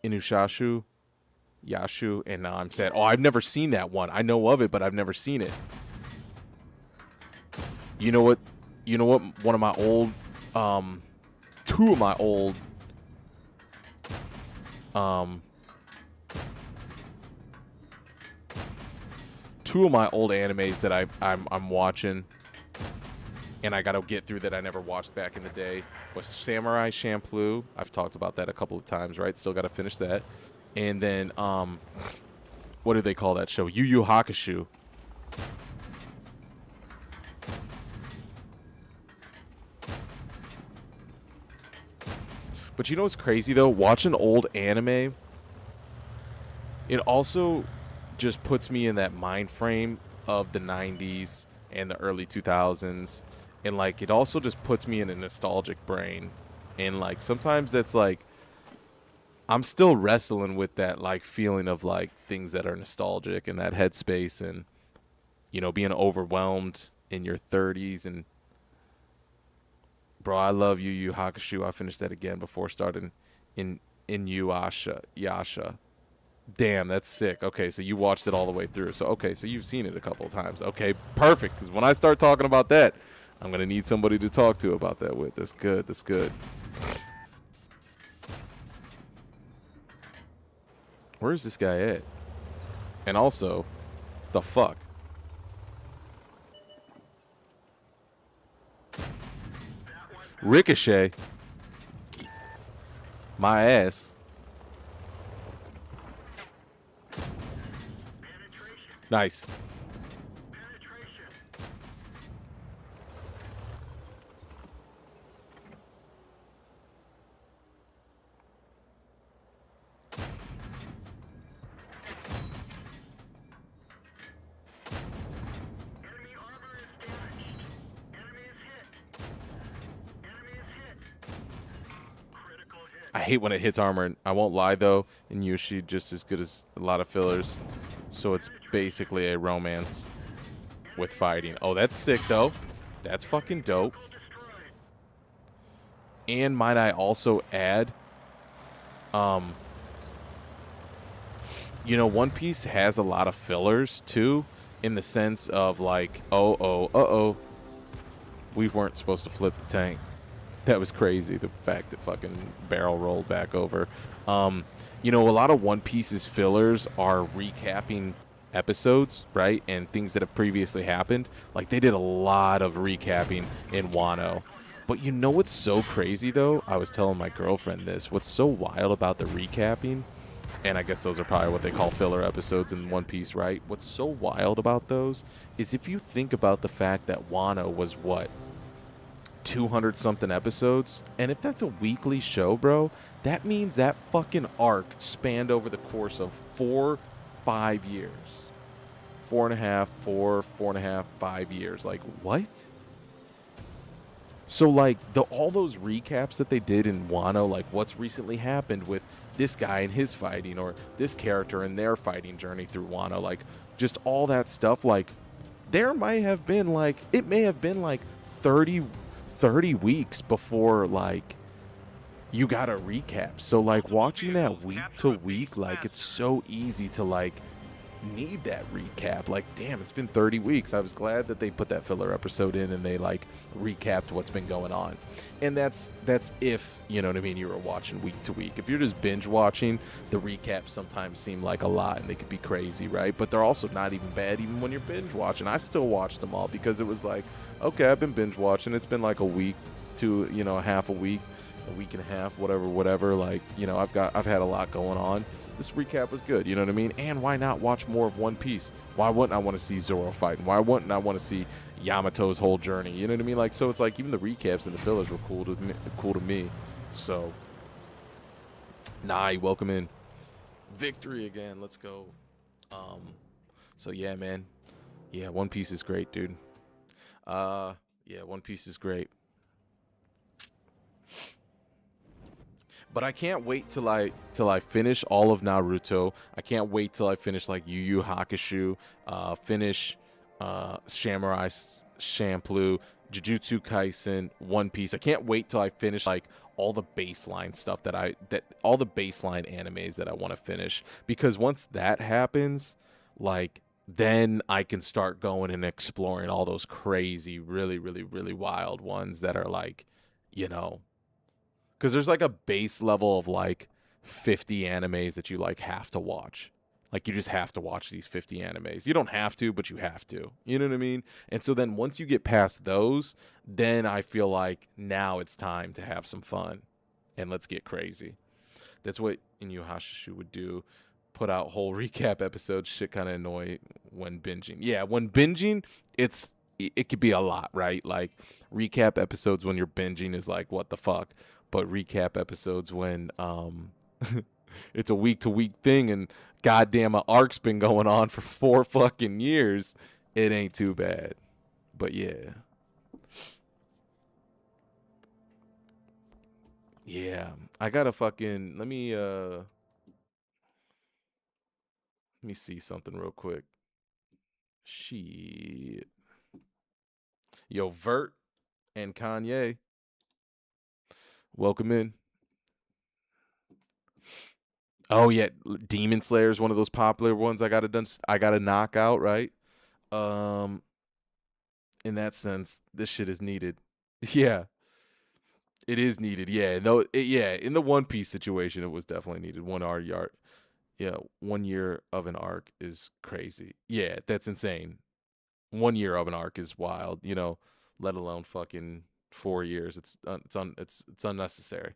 Inuyasha, Yashu, and now I'm sad. Oh, I've never seen that one. I know of it, but I've never seen it. You know what? One of my old, two of my old, two of my old animes that I'm watching, and I gotta get through that I never watched back in the day, was Samurai Champloo. I've talked about that a couple of times, right? Still gotta finish that. And then what do they call that show? Yu Yu Hakusho. But you know what's crazy though? Watching old anime, it also just puts me in that mind frame of the 90s and the early 2000s. And like it also just puts me in a nostalgic brain. And like sometimes that's like I'm still wrestling with that like feeling of like things that are nostalgic and that headspace, and you know, being overwhelmed in your 30s. And bro, I love Yu Yu Hakusho. I finished that again before starting in Yasha. Damn, that's sick. Okay, so you watched it all the way through. So okay, so you've seen it a couple of times. Okay, perfect. Because when I start talking about that, I'm gonna need somebody to talk to about that with. That's good. That's good. Where's this guy at? And also, the fuck? Ricochet. My ass. Nice. Enemy armor is damaged. Enemy is hit. Enemy is hit. Critical hit. I hate when it hits armor. And I won't lie though, in Yoshi, just as good as a lot of fillers. So it's basically a romance with fighting. Oh, that's sick though. That's fucking dope. Destroyed. And might I also add, you know, One Piece has a lot of fillers too, in the sense of like, we weren't supposed to flip the tank. That was crazy. The fact that fucking barrel rolled back over. You know, a lot of One Piece's fillers are recapping episodes, right? And things that have previously happened. Like they did a lot of recapping in Wano. But you know what's so crazy though? I was telling my girlfriend this. What's so wild about the recapping, and I guess those are probably what they call filler episodes in One Piece, right? What's so wild about those is if you think about the fact that Wano was what, 200 something episodes, and if that's a weekly show, bro, that means that fucking arc spanned over the course of 4-5 years. 4.5, 4.5, 5 years. Like, what? So, like, all those recaps that they did in Wano, like, what's recently happened with this guy and his fighting, or this character and their fighting journey through Wano, like, just all that stuff, like, there might have been, like, it may have been, like, 30 weeks before, like, you got a recap. So, like, watching that week to week, like, it's so easy to, like, need that recap. Like, damn, it's been 30 weeks. I was glad that they put that filler episode in and they like recapped what's been going on. And that's if, you know what I mean, you were watching week to week. If you're just binge watching, the recaps sometimes seem like a lot and they could be crazy, right? But they're also not even bad even when you're binge watching. I still watched them all because it was like, okay, I've been binge watching. It's been like a week to, you know, half a week and a half, whatever. Like, you know, I've had a lot going on. This recap was good, you know what I mean? And why not watch more of One Piece? Why wouldn't I want to see Zoro fighting? Why wouldn't I want to see Yamato's whole journey? You know what I mean? Like, so it's like even the recaps and the fillers were cool to me. So, welcome in. Victory again. Let's go. So yeah, man. Yeah, One Piece is great, dude. Yeah, One Piece is great. But I can't wait till I finish all of Naruto. I can't wait till I finish like Yu Yu Hakusho, finish Samurai Champloo, Jujutsu Kaisen, One Piece. I can't wait till I finish like all the baseline stuff all the baseline animes that I want to finish, because once that happens, like then I can start going and exploring all those crazy, really, really, really wild ones that are like, you know, because there's like a base level of like 50 animes that you like have to watch. Like, you just have to watch these 50 animes. You don't have to, but you have to. You know what I mean? And so then once you get past those, then I feel like now it's time to have some fun and let's get crazy. That's what Inuyasha would do. Put out whole recap episodes. Shit kind of annoy when binging. Yeah, when binging, it could be a lot, right? Like, recap episodes when you're binging is like, what the fuck? But recap episodes when it's a week to week thing and goddamn a arc's been going on for 4 fucking years, it ain't too bad. But yeah. Yeah. I gotta fucking let me see something real quick. Shit. Yo, Vert and Kanye, welcome in. Oh yeah, Demon Slayer is one of those popular ones I gotta knock out, right? Um in that sense, this shit is needed. Yeah, it is needed. Yeah, no, yeah. In the One Piece situation, it was definitely needed. 1 arc, yeah, 1 year of an arc is crazy. Yeah, that's insane. 1 year of an arc is wild. Let alone fucking 4 years. It's unnecessary.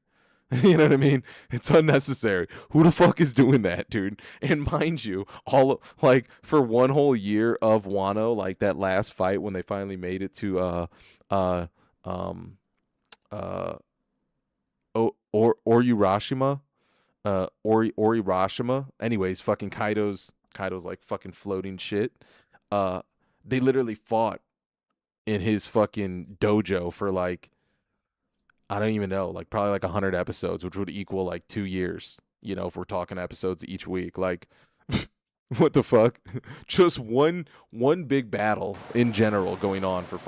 You know what I mean? It's unnecessary. Who the fuck is doing that, dude? And mind you, like for 1 whole year of Wano, like that last fight when they finally made it to uh um uh Orurashima, Orirashima. Anyways, fucking Kaido's like fucking floating shit. Uh, they literally fought in his fucking dojo for like, I don't even know, like probably like 100 episodes, which would equal like 2 years. If we're talking episodes each week, like, what the fuck? Just one big battle in general going on for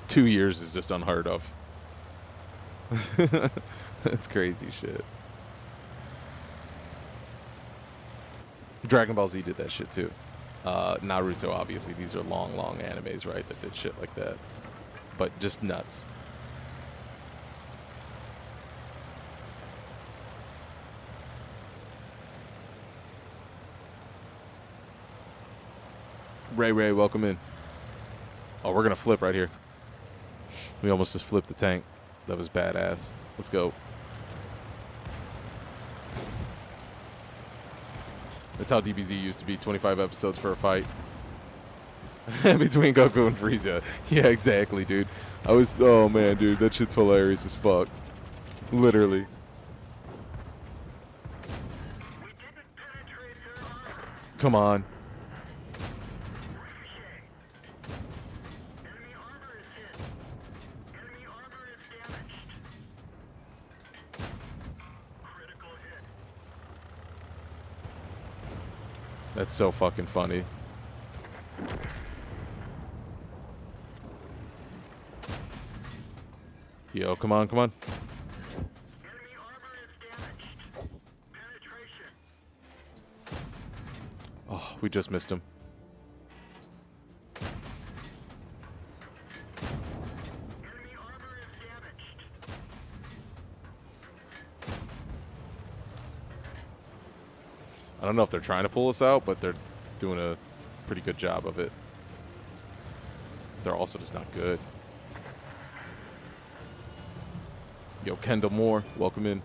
2 years is just unheard of. That's crazy shit. Dragon Ball Z did that shit too. Naruto, obviously, these are long animes, right? That did shit like that, but just nuts. Ray, welcome in. Oh, we're gonna flip right here. We almost just flipped the tank. That was badass. Let's go. That's how DBZ used to be, 25 episodes for a fight. Between Goku and Frieza. Yeah, exactly, dude. Oh man, dude, that shit's hilarious as fuck. Literally. Come on. That's so fucking funny. Yo, come on. Oh, we just missed him. I don't know if they're trying to pull us out, but they're doing a pretty good job of it. They're also just not good. Yo, Kendall Moore, welcome in.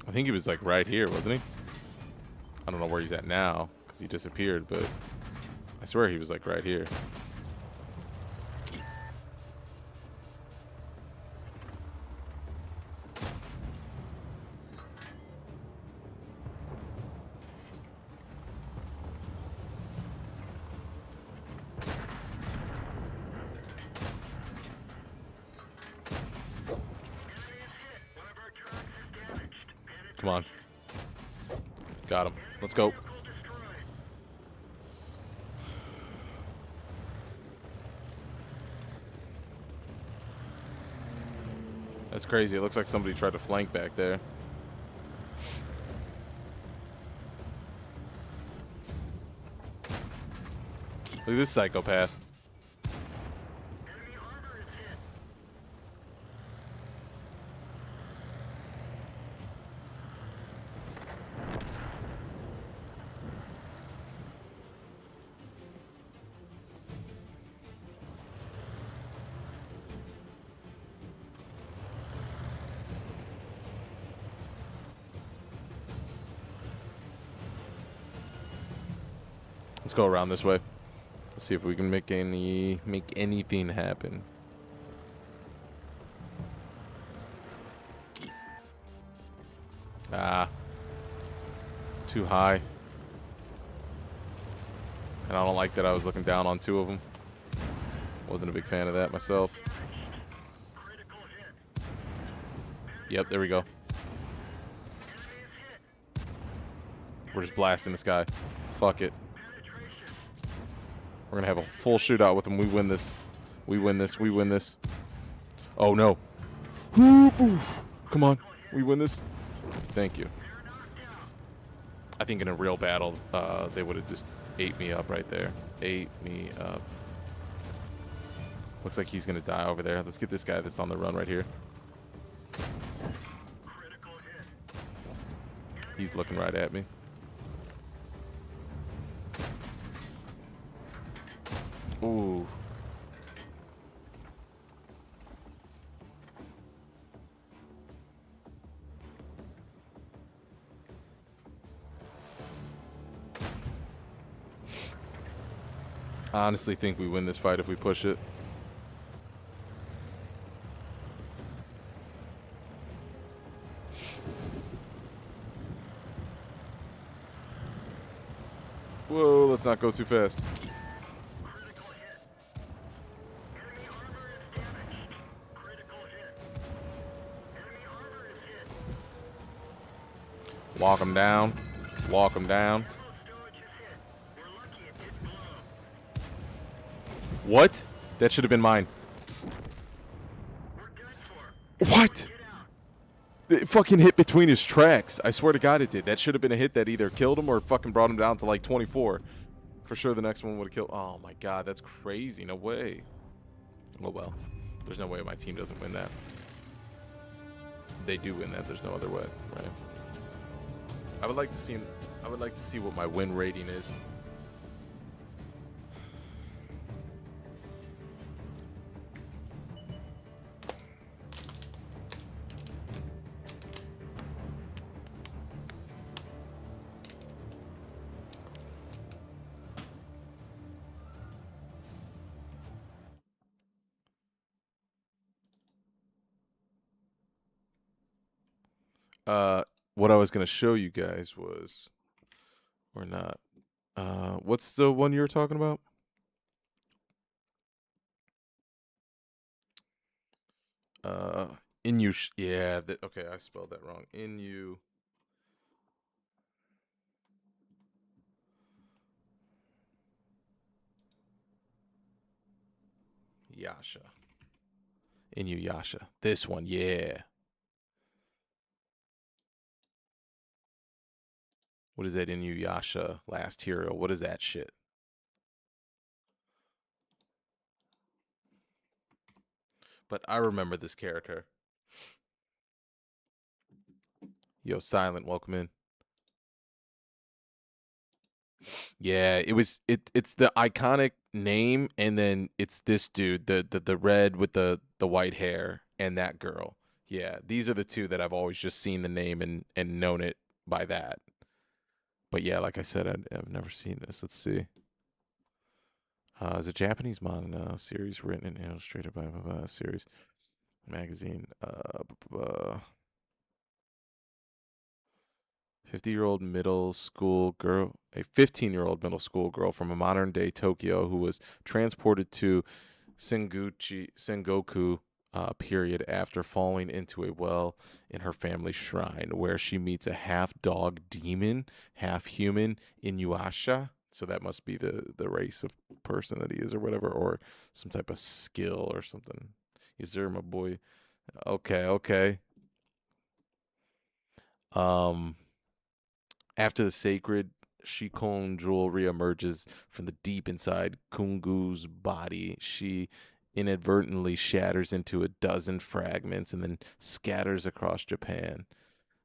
I think he was like right here, wasn't he? I don't know where he's at now. because he disappeared, but I swear he was like right here. Come on. Got him. Let's go. That's crazy. It looks like somebody tried to flank back there. Look at this psychopath. Let's go around this way. Let's see if we can make anything happen. Ah. Too high. And I don't like that I was looking down on two of them. Wasn't a big fan of that myself. Yep, there we go. We're just blasting this guy. Fuck it. We're gonna have a full shootout with him. We win this. We win this. We win this. Oh no. Come on. We win this. Thank you. I think in a real battle, they would have just ate me up right there. Ate me up. Looks like he's gonna die over there. Let's get this guy that's on the run right here. He's looking right at me. Ooh. I honestly think we win this fight if we push it. Whoa, let's not go too fast. Walk him down. Walk him down. What? That should have been mine. What? It fucking hit between his tracks. I swear to God it did. That should have been a hit that either killed him or fucking brought him down to like 24. For sure the next one would have killed. Oh my God, that's crazy. No way. Oh well. There's no way my team doesn't win that. They do win that. There's no other way, right? I would like to see what my win rating is. What I was gonna show you guys was, or not. What's the one you were talking about? Yeah. Okay, I spelled that wrong. Yasha. Inuyasha. This one, yeah. What is that Inuyasha Last Hero? What is that shit? But I remember this character. Yo, Silent, welcome in. Yeah, it's the iconic name, and then it's this dude, the red with the white hair, and that girl. Yeah, these are the two that I've always just seen the name and known it by that. But yeah, like I said, I've never seen this. Let's see. It's a Japanese manga series written and illustrated by a series magazine. 50-year-old middle school girl, a 15-year-old middle school girl from a modern day Tokyo who was transported to Sengoku period after falling into a well in her family's shrine, where she meets a half dog demon, half human Inuyasha. So that must be the race of person that he is, or whatever, or some type of skill or something. Is there, my boy? Okay, okay. Um, After the sacred Shikon jewel reemerges from the deep inside Kungu's body, she inadvertently shatters into a dozen fragments and then scatters across Japan,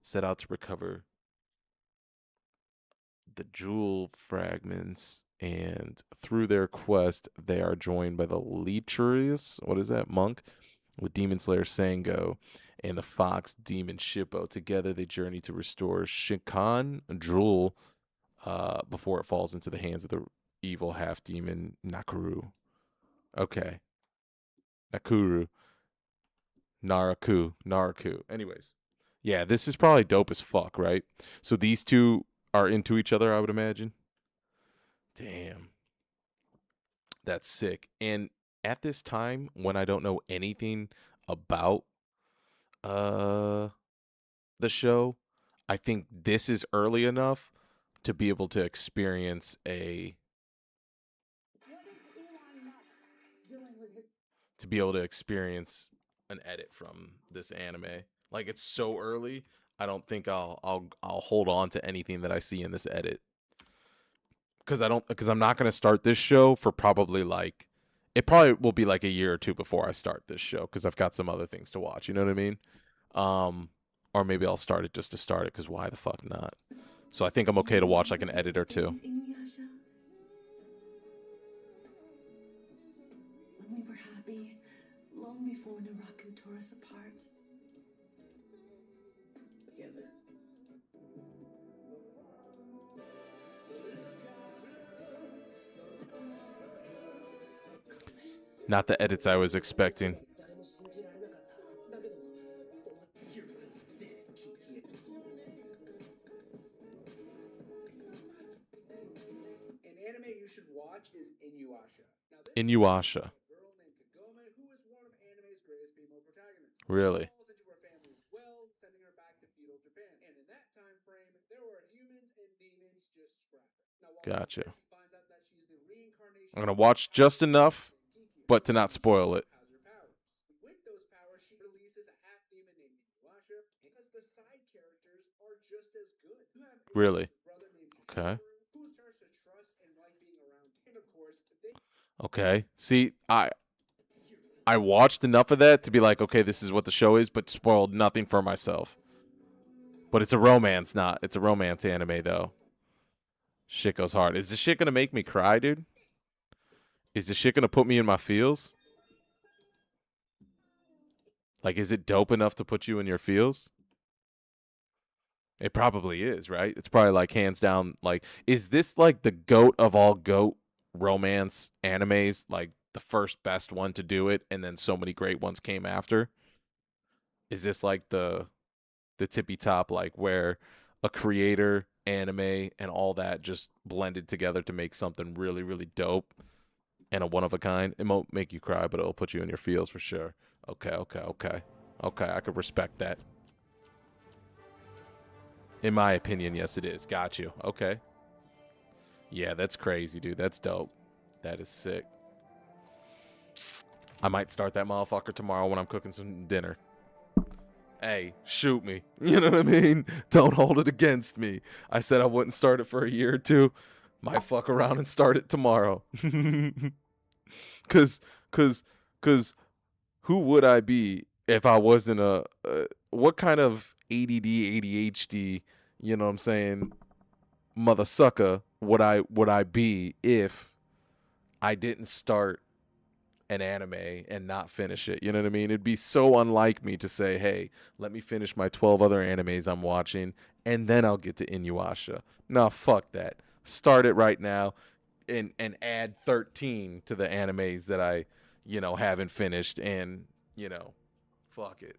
set out to recover the jewel fragments. And through their quest, they are joined by the lecherous, what is that, monk, with Demon Slayer Sango and the fox demon Shippo. Together, they journey to restore Shikan jewel before it falls into the hands of the evil half demon Nakuru. Okay, Nakuru, Naraku. Anyways, yeah, this is probably dope as fuck, right? So these two are into each other, I would imagine. Damn, that's sick. And at this time, when I don't know anything about uh the show, I think this is early enough to be able to experience a to be able to experience an edit from this anime. Like it's so early, I don't think I'll hold on to anything that I see in this edit because I'm not gonna start this show for probably like it probably will be like a year or two before I start this show because I've got some other things to watch. You know what I mean? Um, or maybe I'll start it just to start it because why the fuck not? So I think I'm okay to watch like an edit or two. When we were happy, long before Naraku tore us apart. Together. Not the edits I was expecting. An anime you should watch is Inuyasha. Now, this Inuyasha. is a girl named Kagome, who is one of anime's greatest female protagonists. Really? She falls into her family's well, sending her back to feudal Japan. And in that time frame, there were humans and demons just scrapping. Now, while Gotcha. she finds out that she's the reincarnation. I'm gonna watch just enough, but to not spoil it. Has her powers. With those powers, she releases a half demon named Inuyasha, because the side characters are just as good. You have Really? brother named Okay. who starts to trust and like being around. And of course, they Okay. See, I watched enough of that to be like, okay, this is what the show is, but spoiled nothing for myself. But it's a romance, not. It's a romance anime though. Shit goes hard. Is this shit gonna make me cry, dude? Is this shit gonna put me in my feels? Like, is it dope enough to put you in your feels? It probably is, right? It's probably like hands down. Like, is this like the goat of all goat romance animes? Like the first best one to do it, and then so many great ones came after. Is this like the tippy top, like where a creator, anime, and all that just blended together to make something really, really dope and a one of a kind? It won't make you cry, but it'll put you in your feels for sure. Okay. I could respect that. In my opinion, yes, it is. Got you. Okay. Yeah, that's crazy, dude. That's dope. That is sick. I might start that motherfucker tomorrow when I'm cooking some dinner. Hey, shoot me. You know what I mean? Don't hold it against me. I said I wouldn't start it for a year or two. Might fuck around and start it tomorrow. Cause who would I be if I wasn't what kind of ADD, ADHD, you know what I'm saying, mother sucker would I be if I didn't start an anime and not finish it. You know what I mean? It'd be so unlike me to say, hey, let me finish my 12 other animes I'm watching and then I'll get to Inuyasha. No, fuck that. Start it right now and add 13 to the animes that I, haven't finished and, fuck it.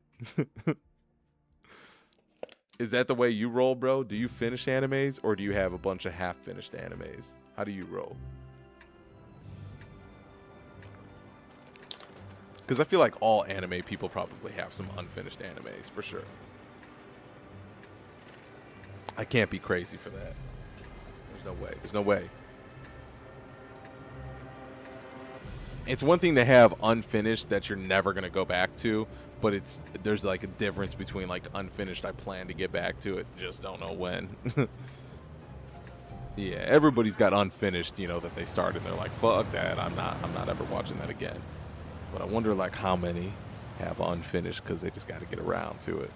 Is that the way you roll, bro? Do you finish animes or do you have a bunch of half-finished animes? How do you roll? Because I feel like all anime people probably have some unfinished animes, for sure. I can't be crazy for that. There's no way. There's no way. It's one thing to have unfinished that you're never going to go back to, but there's like a difference between like unfinished, I plan to get back to it, just don't know when. Yeah, everybody's got unfinished, that they started and they're like, fuck that, I'm not ever watching that again. But I wonder like how many have unfinished because they just got to get around to it.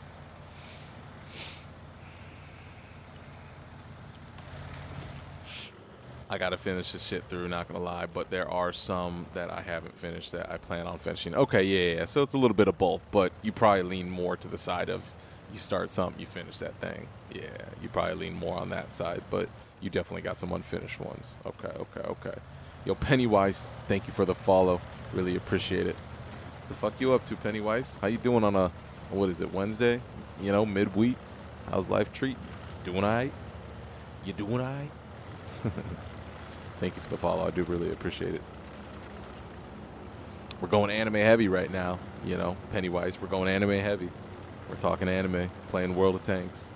I got to finish this shit through, not going to lie, but there are some that I haven't finished that I plan on finishing. Okay, yeah, so it's a little bit of both, but you probably lean more to the side of you start something, you finish that thing. Yeah, you probably lean more on that side, but you definitely got some unfinished ones. Okay. Yo, Pennywise, thank you for the follow. Really appreciate it. The fuck you up to, Pennywise? How you doing on a, what is it, Wednesday? Midweek? How's life treat you? Doing all right? You doing all right? Thank you for the follow. I do really appreciate it. We're going anime heavy right now. Pennywise, we're going anime heavy. We're talking anime, playing World of Tanks.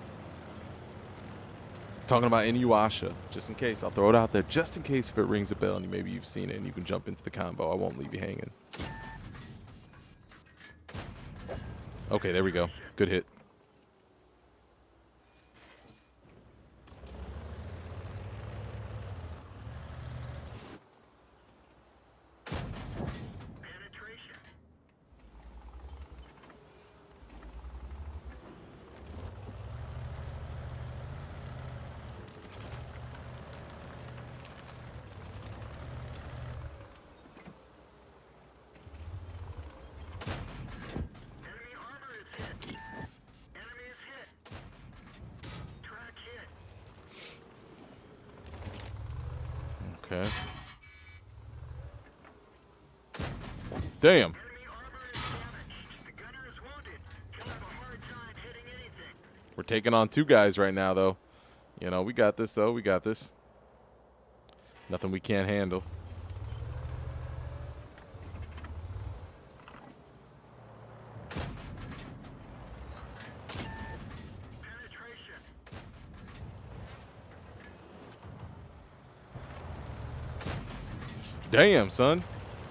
Talking about Inuyasha, just in case. I'll throw it out there, just in case if it rings a bell and maybe you've seen it and you can jump into the combo. I won't leave you hanging. Okay, there we go. Good hit. Okay. Damn. We're taking on two guys right now, though. We got this, though. We got this. Nothing we can't handle. Damn, son.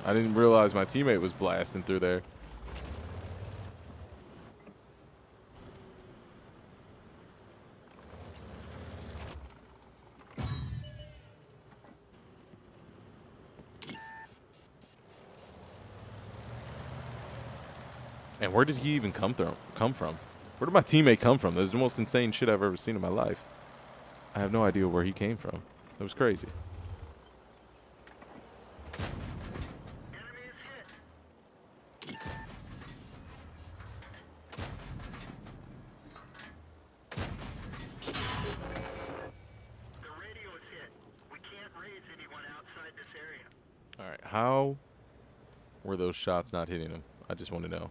I didn't realize my teammate was blasting through there. And where did he even come from? Where did my teammate come from? That was the most insane shit I've ever seen in my life. I have no idea where he came from. That was crazy. Alright, how were those shots not hitting him? I just want to know.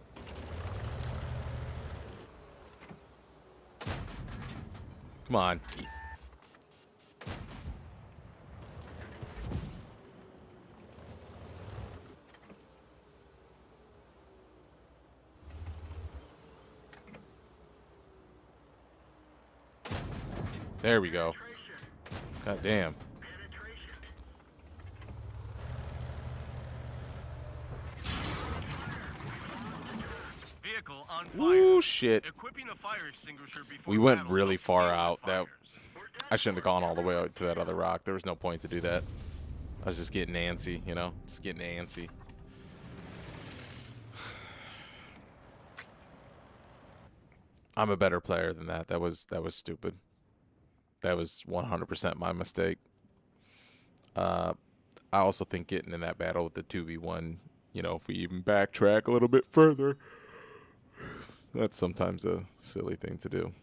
Come on. There we go. God damn. Ooh, shit. We went really far out. I shouldn't have gone all the way out to that other rock. There was no point to do that. I was just getting antsy, Just getting antsy. I'm a better player than that. That was stupid. That was 100% my mistake. I also think getting in that battle with the 2v1 You know, if we even backtrack a little bit further, that's sometimes a silly thing to do.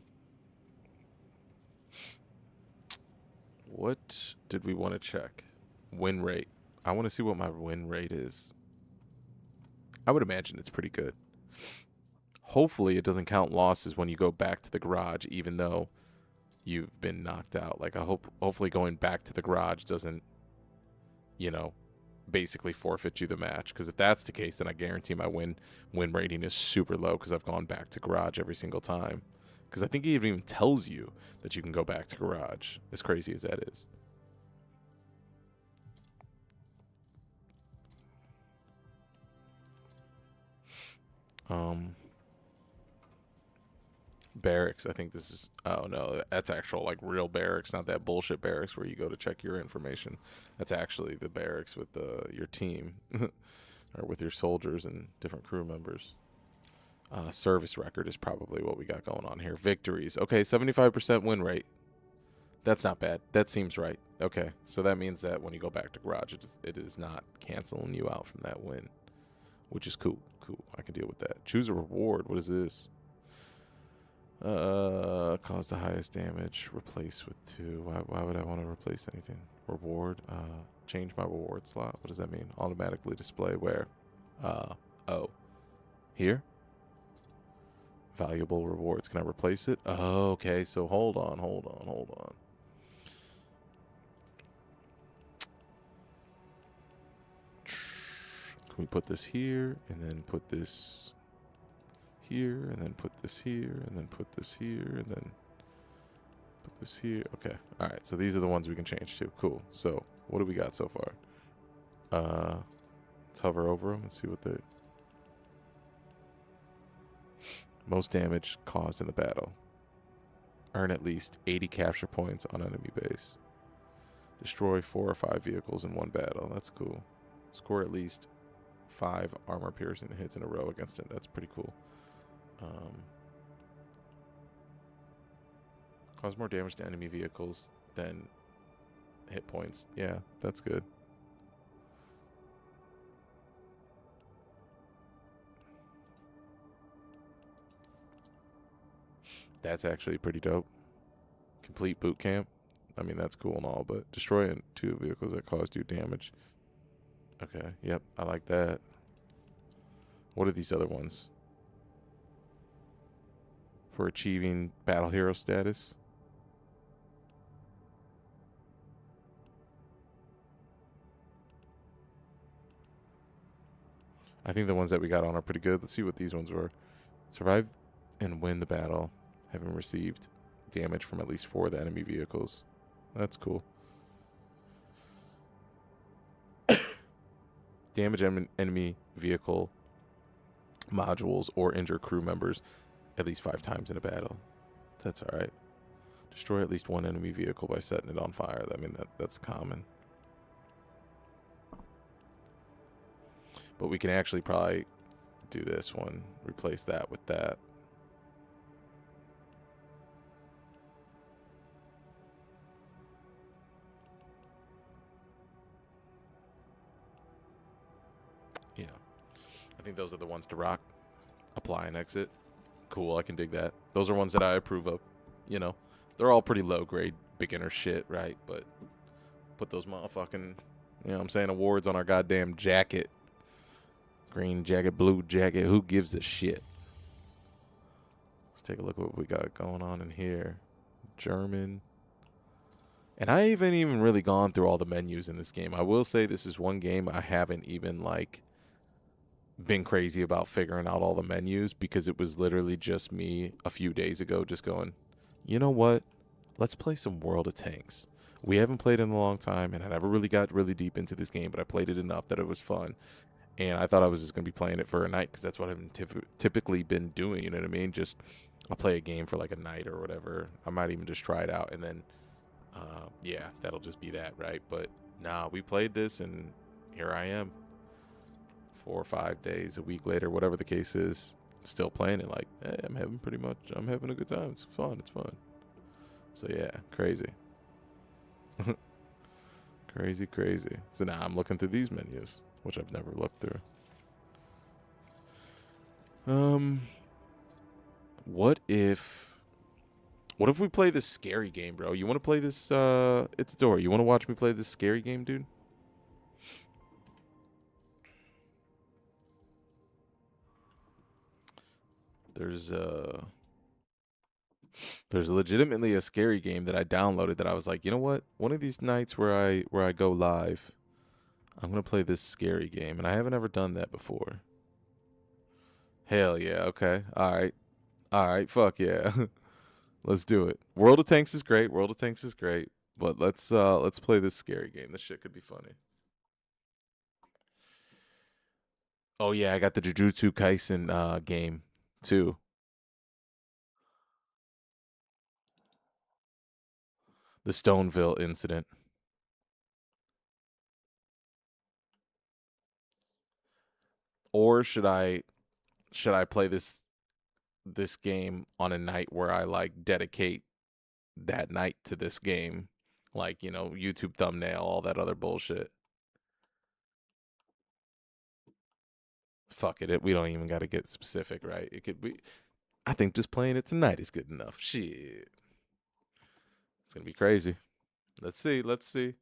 What did we want to check? Win rate. I want to see what my win rate is. I would imagine it's pretty good. Hopefully, it doesn't count losses when you go back to the garage, even though you've been knocked out. Like, hopefully going back to the garage doesn't, you know, basically forfeit you the match. Because if that's the case, then I guarantee my win rating is super low because I've gone back to garage every single time. Because I think it even tells you that you can go back to garage, as crazy as that is. Barracks. I think this is. Oh no, that's actual like real barracks, not that bullshit barracks where you go to check your information. That's actually the barracks with your team, or with your soldiers and different crew members. Service record is probably what we got going on here. Victories. Okay, 75% win rate. That's not bad. That seems right. Okay, so that means that when you go back to garage, it is not canceling you out from that win, which is cool. Cool. I can deal with that. Choose a reward. What is this? Cause the highest damage. Replace with 2. Why would I want to replace anything? Reward. Change my reward slot. What does that mean? Automatically display where? Oh. Here? Valuable rewards. Can I replace it? Oh, okay. So hold on. Can we put this here and then put this here and then put this here and then put this here and then put this here? Okay. All right. So these are the ones we can change to. Cool. So what do we got so far? Let's hover over them and see what they. Most damage caused in the battle. Earn at least 80 capture points on enemy base. Destroy 4 or 5 vehicles in one battle. That's cool. Score at least 5 armor-piercing hits in a row against it. That's pretty cool. Cause more damage to enemy vehicles than hit points. Yeah, that's good. That's actually pretty dope. Complete boot camp. I mean, that's cool and all, but destroying 2 vehicles that caused you damage. Okay, yep, I like that. What are these other ones? For achieving battle hero status. I think the ones that we got on are pretty good. Let's see what these ones were. Survive and win the battle, having received damage from at least 4 of the enemy vehicles. That's cool. Damage enemy vehicle modules or injure crew members at least 5 times in a battle. That's all right. Destroy at least 1 enemy vehicle by setting it on fire. I mean, that's common. But we can actually probably do this one. Replace that with that. Yeah. I think those are the ones to rock. Apply and exit. Cool, I can dig that. Those are ones that I approve of. You know, they're all pretty low grade beginner shit, right? But put those motherfucking, you know what I'm saying, awards on our goddamn jacket. Green jacket, blue jacket, who gives a shit? Let's take a look at what we got going on in here. German. And I haven't even really gone through all the menus in this game. I will say this is one game I haven't even, like, been crazy about figuring out all the menus, because it was literally just me a few days ago just going, you know what? Let's play some World of Tanks. We haven't played in a long time, and I never really got really deep into this game, but I played it enough that it was fun. And I thought I was just going to be playing it for a night, because that's what I've typically been doing, you know what I mean? Just, I'll play a game for like a night or whatever. I might even just try it out, and then, yeah, that'll just be that, right? But, nah, we played this, and here I am. 4 or 5 days, a week later, whatever the case is, still playing it like, hey, I'm having a good time. It's fun. So, yeah, crazy. Crazy. So now I'm looking through these menus, which I've never looked through. Um, what if what if we play this scary game, bro? You want to play this? It's a door. You want to watch me play this scary game, dude? There's there's legitimately a scary game that I downloaded that I was like, you know what? One of these nights where I go live, I'm gonna play this scary game, and I haven't ever done that before. Hell yeah. Okay. All right. All right. Fuck yeah. Let's do it. World of Tanks is great. World of Tanks is great. But let's play this scary game. This shit could be funny. Oh yeah, I got the Jujutsu Kaisen game too. The Stoneville incident. Or should I play this game on a night where I like dedicate that night to this game? Like, YouTube thumbnail, all that other bullshit. Fuck it. We don't even got to get specific, right? It could be I think just playing it tonight is good enough. Shit. It's going to be crazy. Let's see. Let's see.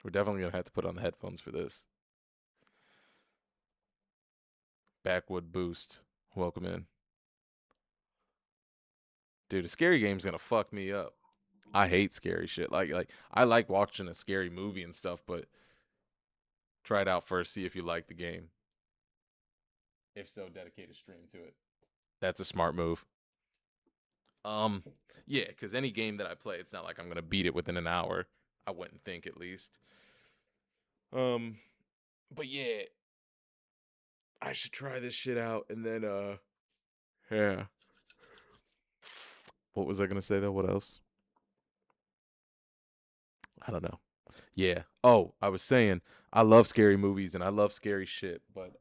We're definitely going to have to put on the headphones for this. Backwood Boost. Welcome in. Dude, a scary game's going to fuck me up. I hate scary shit. Like I like watching a scary movie and stuff, but try it out first, see if you like the game. If so, dedicate a stream to it. That's a smart move. Um, yeah, because any game that I play, it's not like I'm gonna beat it within an hour. I wouldn't think, at least. Um, but yeah, I should try this shit out, and then yeah. What was I gonna say though? What else? I don't know. Yeah. Oh, I was saying I love scary movies and I love scary shit, but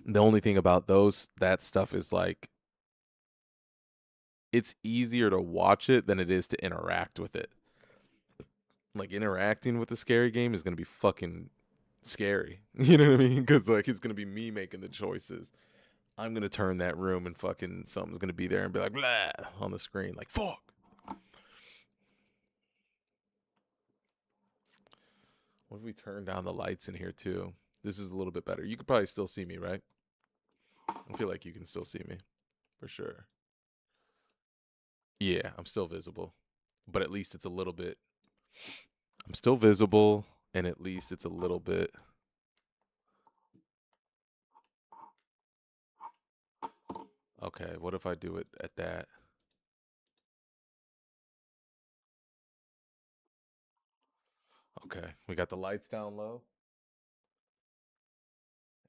the only thing about that stuff is like it's easier to watch it than it is to interact with it. Like interacting with the scary game is gonna be fucking scary. You know what I mean? Because like it's gonna be me making the choices. I'm gonna turn that room and fucking something's gonna be there and be like blah on the screen, like fuck. What if we turn down the lights in here too? This is a little bit better. You could probably still see me, right? I feel like you can still see me for sure. Yeah, I'm still visible, but at least it's a little bit. I'm still visible, and at least it's a little bit. Okay, what if I do it at that? Okay, we got the lights down low.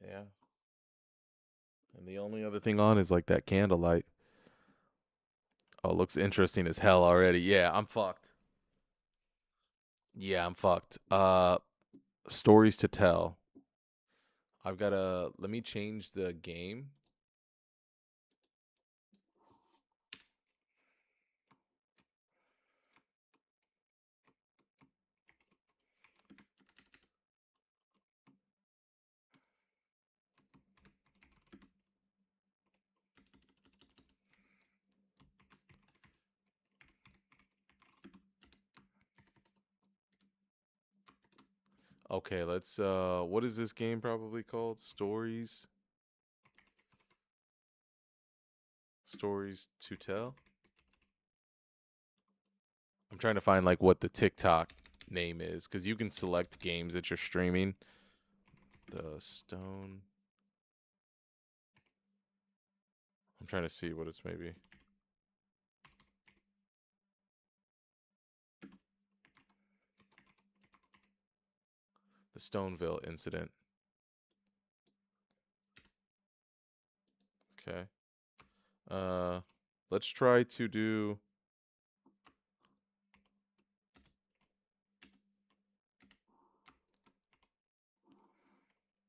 Yeah. And the only other thing on is like that candlelight. Oh, it looks interesting as hell already. Yeah, I'm fucked. Yeah, I'm fucked. Stories to tell. I've got to let me change the game. Okay, let's what is this game probably called? Stories to tell. I'm trying to find like what the TikTok name is cuz you can select games that you're streaming. The Stone. I'm trying to see what it's maybe. The Stoneville incident. Okay. Uh let's try to do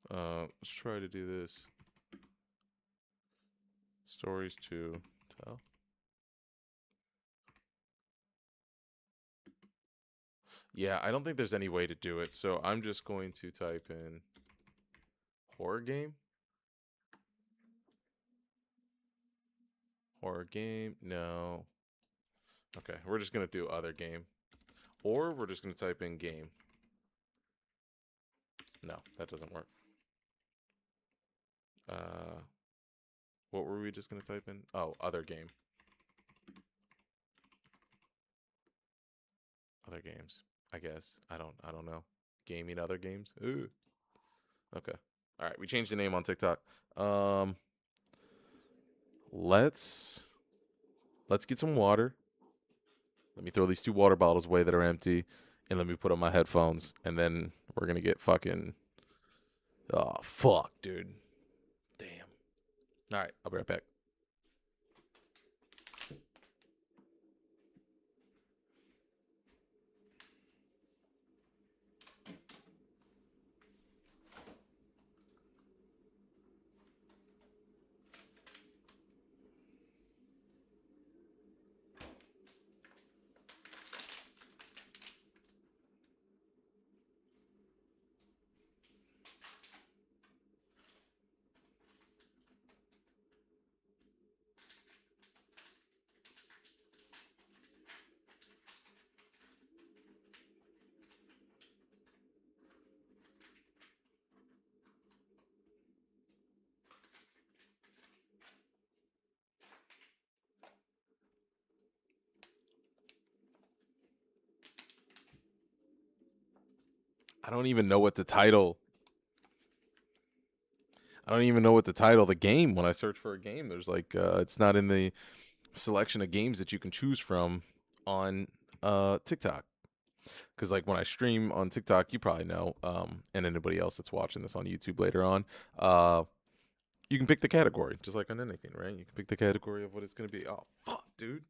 let's try to do this. Stories to tell. Yeah, I don't think there's any way to do it. So I'm just going to type in horror game. Horror game. No. Okay, we're just going to do other game. Or we're just going to type in game. No, that doesn't work. What were we just going to type in? Oh, other game. Other games, I guess. I don't know. Gaming other games. Ooh. Okay. All right, we changed the name on TikTok. Let's get some water. Let me throw these 2 water bottles away that are empty, and let me put on my headphones, and then we're gonna get fucking. Oh fuck, dude. Damn. All right, I'll be right back. I don't even know what to title. I don't even know what to title the game. When I search for a game, there's like it's not in the selection of games that you can choose from on TikTok. Because like when I stream on TikTok, you probably know, and anybody else that's watching this on YouTube later on, you can pick the category, just like on anything, right? You can pick the category of what it's gonna be. Oh fuck, dude.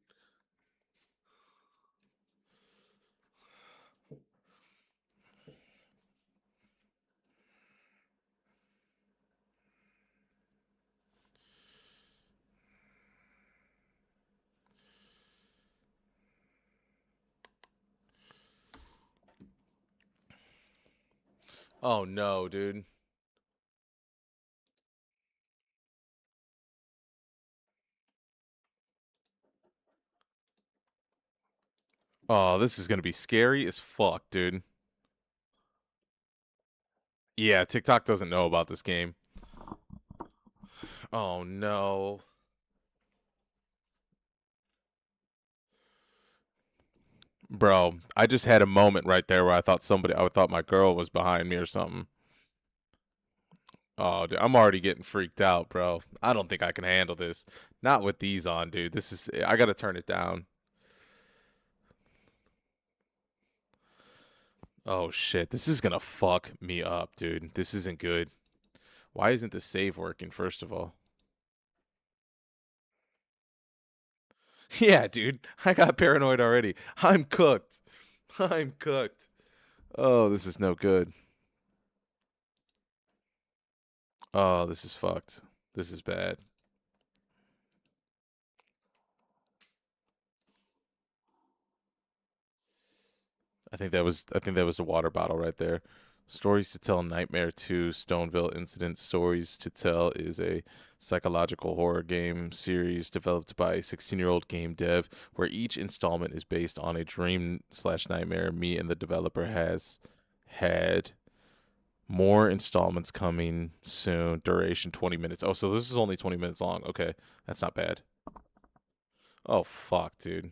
Oh no, dude. Oh, this is gonna be scary as fuck, dude. Yeah, TikTok doesn't know about this game. Oh no. Bro, I just had a moment right there where I thought my girl was behind me or something. Oh, dude, I'm already getting freaked out, bro. I don't think I can handle this. Not with these on, dude. I gotta turn it down. Oh shit, this is gonna fuck me up, dude. This isn't good. Why isn't the save working, first of all? Yeah, dude. I got paranoid already. I'm cooked. I'm cooked. Oh, this is no good. Oh, this is fucked. This is bad. I think that was the water bottle right there. Stories to Tell Nightmare 2 Stoneville Incident Stories to Tell is a psychological horror game series developed by a 16-year-old game dev where each installment is based on a dream/nightmare. Me and the developer has had more installments coming soon. Duration 20 minutes. Oh, so this is only 20 minutes long. Okay. That's not bad. Oh fuck, dude.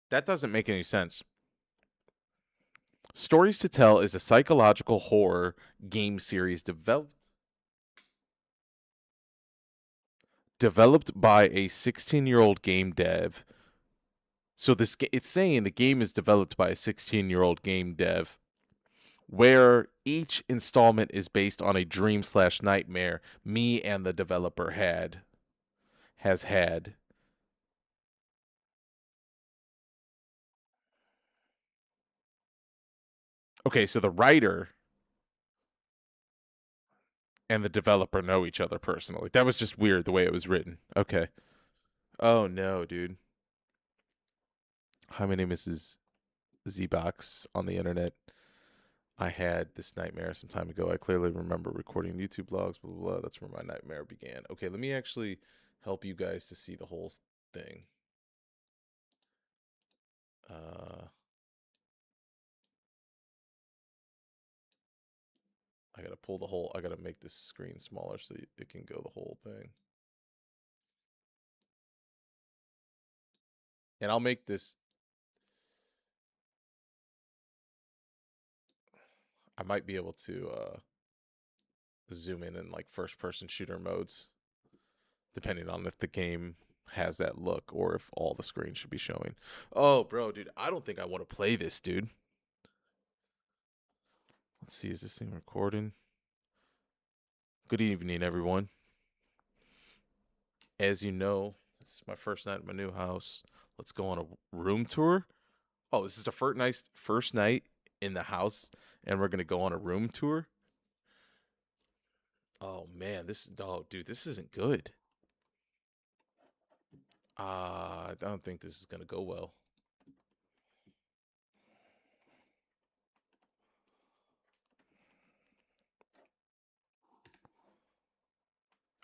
That doesn't make any sense. Stories to Tell is a psychological horror game series developed by a 16-year-old game dev. So it's saying the game is developed by a 16-year-old game dev where each installment is based on a dream/nightmare me and the developer has had. Okay, so the writer and the developer know each other personally. That was just weird the way it was written. Okay. Oh no, dude. Hi, my name is Zbox on the internet. I had this nightmare some time ago. I clearly remember recording YouTube vlogs, blah, blah, blah. That's where my nightmare began. Okay, let me actually help you guys to see the whole thing. I gotta pull the whole, I gotta make this screen smaller so it can go the whole thing. And I'll make this, I might be able to zoom in like first person shooter modes, depending on if the game has that look or if all the screen should be showing. Oh, bro, dude, I don't think I want to play this, dude. Let's see, is this thing recording? Good evening, everyone. As you know, this is my first night at my new house. Let's go on a room tour. Oh, this is the first night in the house, and we're gonna go on a room tour. Oh man, dude, this isn't good. I don't think this is gonna go well.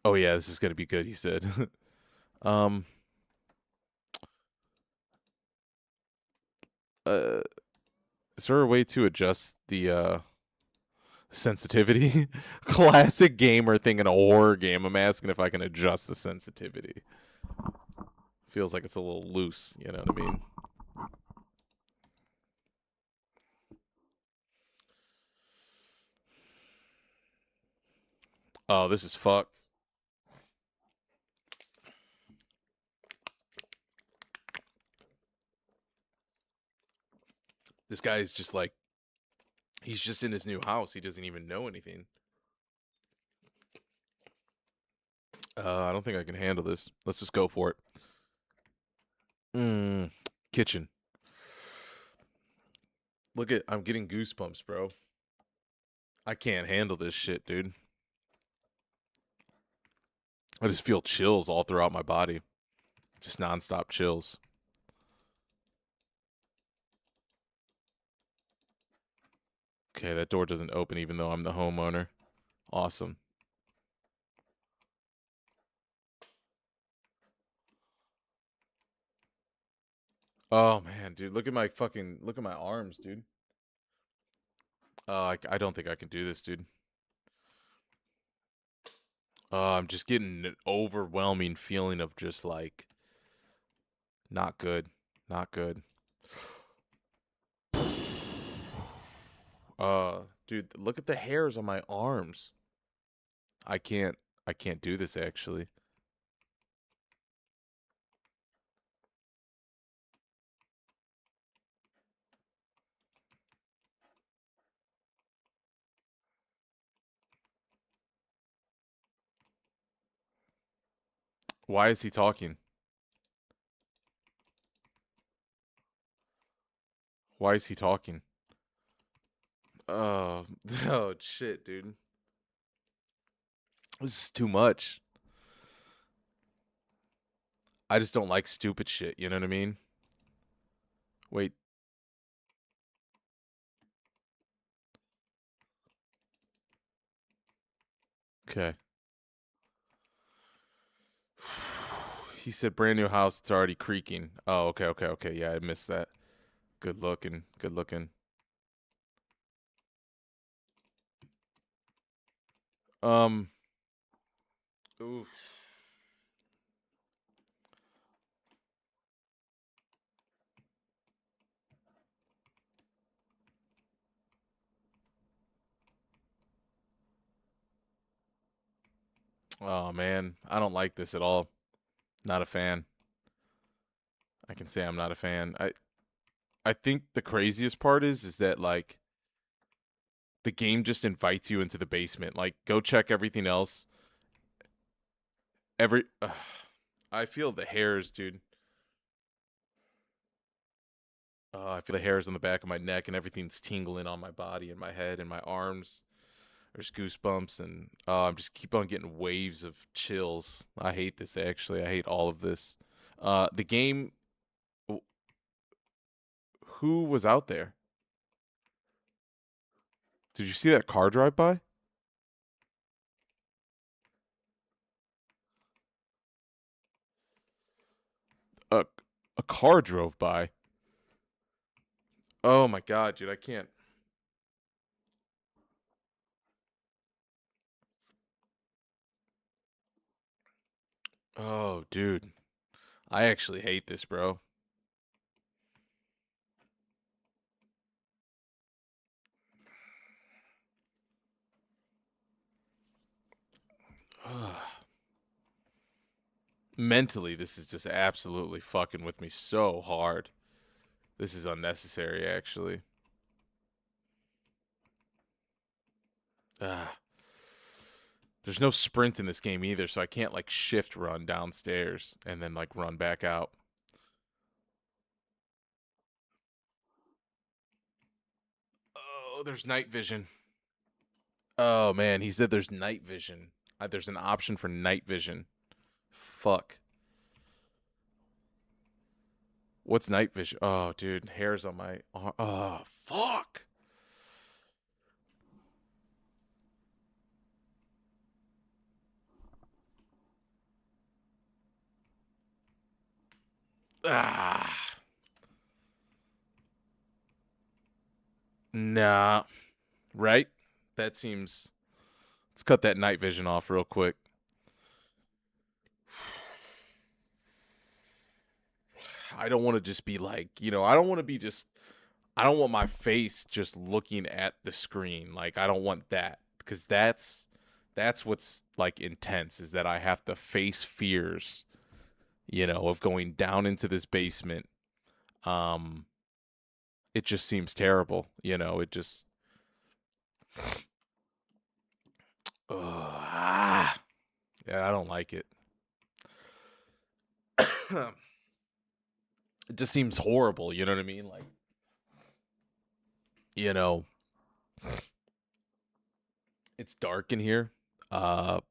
Oh yeah, this is gonna be good, he said. um is there a way to adjust the sensitivity? Classic gamer thing in a horror game. I'm asking if I can adjust the sensitivity. Feels like it's a little loose, you know what I mean? Oh, this is fucked. This guy is just like, he's just in his new house. He doesn't even know anything. I don't think I can handle this. Let's just go for it. Kitchen. Look at, I'm getting goosebumps, bro. I can't handle this shit, dude. I just feel chills all throughout my body. Just nonstop chills. Okay, that door doesn't open even though I'm the homeowner. Awesome. Oh man, dude, look at my arms, dude. I don't think I can do this, dude. I'm just getting an overwhelming feeling of just like not good. Not good. Dude, look at the hairs on my arms. I can't do this actually. Why is he talking? Why is he talking? Oh, oh shit, dude. This is too much. I just don't like stupid shit, you know what I mean? Wait. Okay. He said brand new house, it's already creaking. Oh, okay. Yeah, I missed that. Good looking. Oof. Oh man, I don't like this at all. Not a fan. I can say I'm not a fan. I think the craziest part is that like the game just invites you into the basement. Like go check everything else. I feel the hairs, dude. I feel the hairs on the back of my neck and everything's tingling on my body and my head and my arms There's goosebumps, and I'm just keep on getting waves of chills. I hate this, actually. I hate all of this. The game. Who was out there? Did you see that car drive by? A a car drove by. Oh my god, dude, I can't. Oh, dude. I actually hate this, bro. Ugh. Mentally, this is just absolutely fucking with me so hard. This is unnecessary, actually. Ah. There's no sprint in this game either, so I can't like shift run downstairs and then like run back out. Oh, there's night vision. Oh man, he said there's night vision. There's an option for night vision. Fuck. What's night vision? Oh, dude, hairs on my arm. Oh, fuck. Ah. Nah. Right? That seems. Let's cut that night vision off real quick. I don't want to just be like, I don't want to be just. I don't want my face just looking at the screen. Like, I don't want that. Because that's what's like intense, is that I have to face fears, of going down into this basement. Um it just seems terrible, it just ah, yeah, I don't like it. It just seems horrible, you know what I mean? Like, you know, it's dark in here. Uh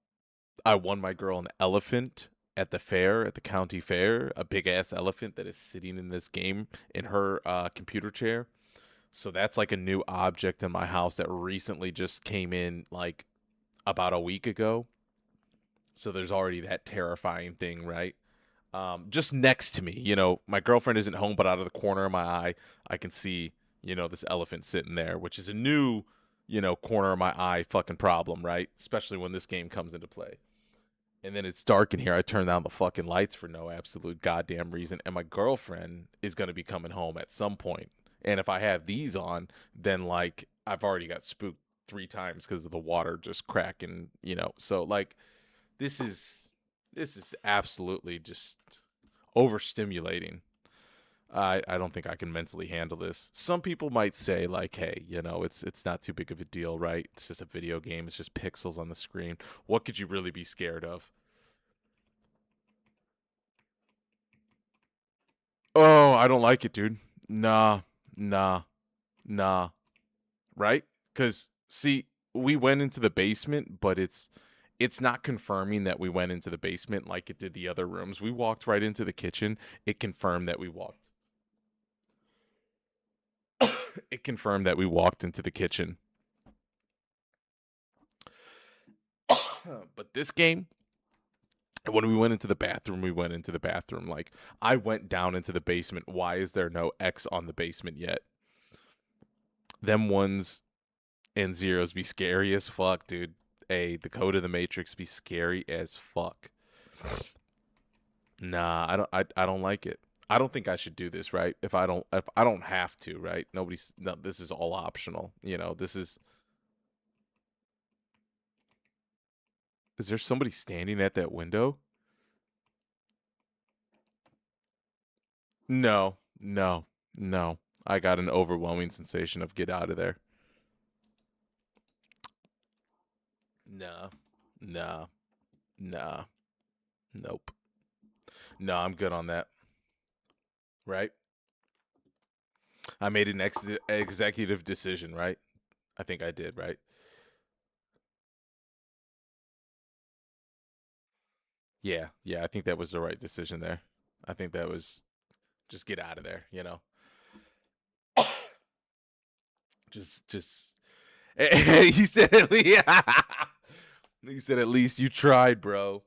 I won my girl an elephant at the fair, at the county fair, a big ass elephant that is sitting in this game in her computer chair. So that's like a new object in my house that recently just came in like about a week ago. So there's already that terrifying thing, right? Just next to me, my girlfriend isn't home, but out of the corner of my eye, I can see, this elephant sitting there, which is a new, corner of my eye fucking problem, right? Especially when this game comes into play. And then it's dark in here. I turn down the fucking lights for no absolute goddamn reason. And my girlfriend is going to be coming home at some point. And if I have these on, then like I've already got spooked 3 times because of the water just cracking, So like this is absolutely just overstimulating. I don't think I can mentally handle this. Some people might say like, hey, it's not too big of a deal, right? It's just a video game. It's just pixels on the screen. What could you really be scared of? Oh, I don't like it, dude. Nah, nah, nah. Right? Because see, we went into the basement, but it's not confirming that we went into the basement like it did the other rooms. We walked right into the kitchen. It confirmed that we walked. It confirmed that we walked into the kitchen. But this game, when we went into the bathroom, we went into the bathroom. Like, I went down into the basement. Why is there no X on the basement yet? Them ones and zeros be scary as fuck, dude. The code of the Matrix be scary as fuck. Nah, I don't like it. I don't think I should do this, right? If I don't have to, right? No, this is all optional. This is there somebody standing at that window? No, no, no. I got an overwhelming sensation of get out of there. Nah, nah, nah, nope. No, I'm good on that. Right? I made an executive decision, right? I think I did, right? Yeah, I think that was the right decision there. I think that was just get out of there, you know. Just he said at least he said at least you tried, bro.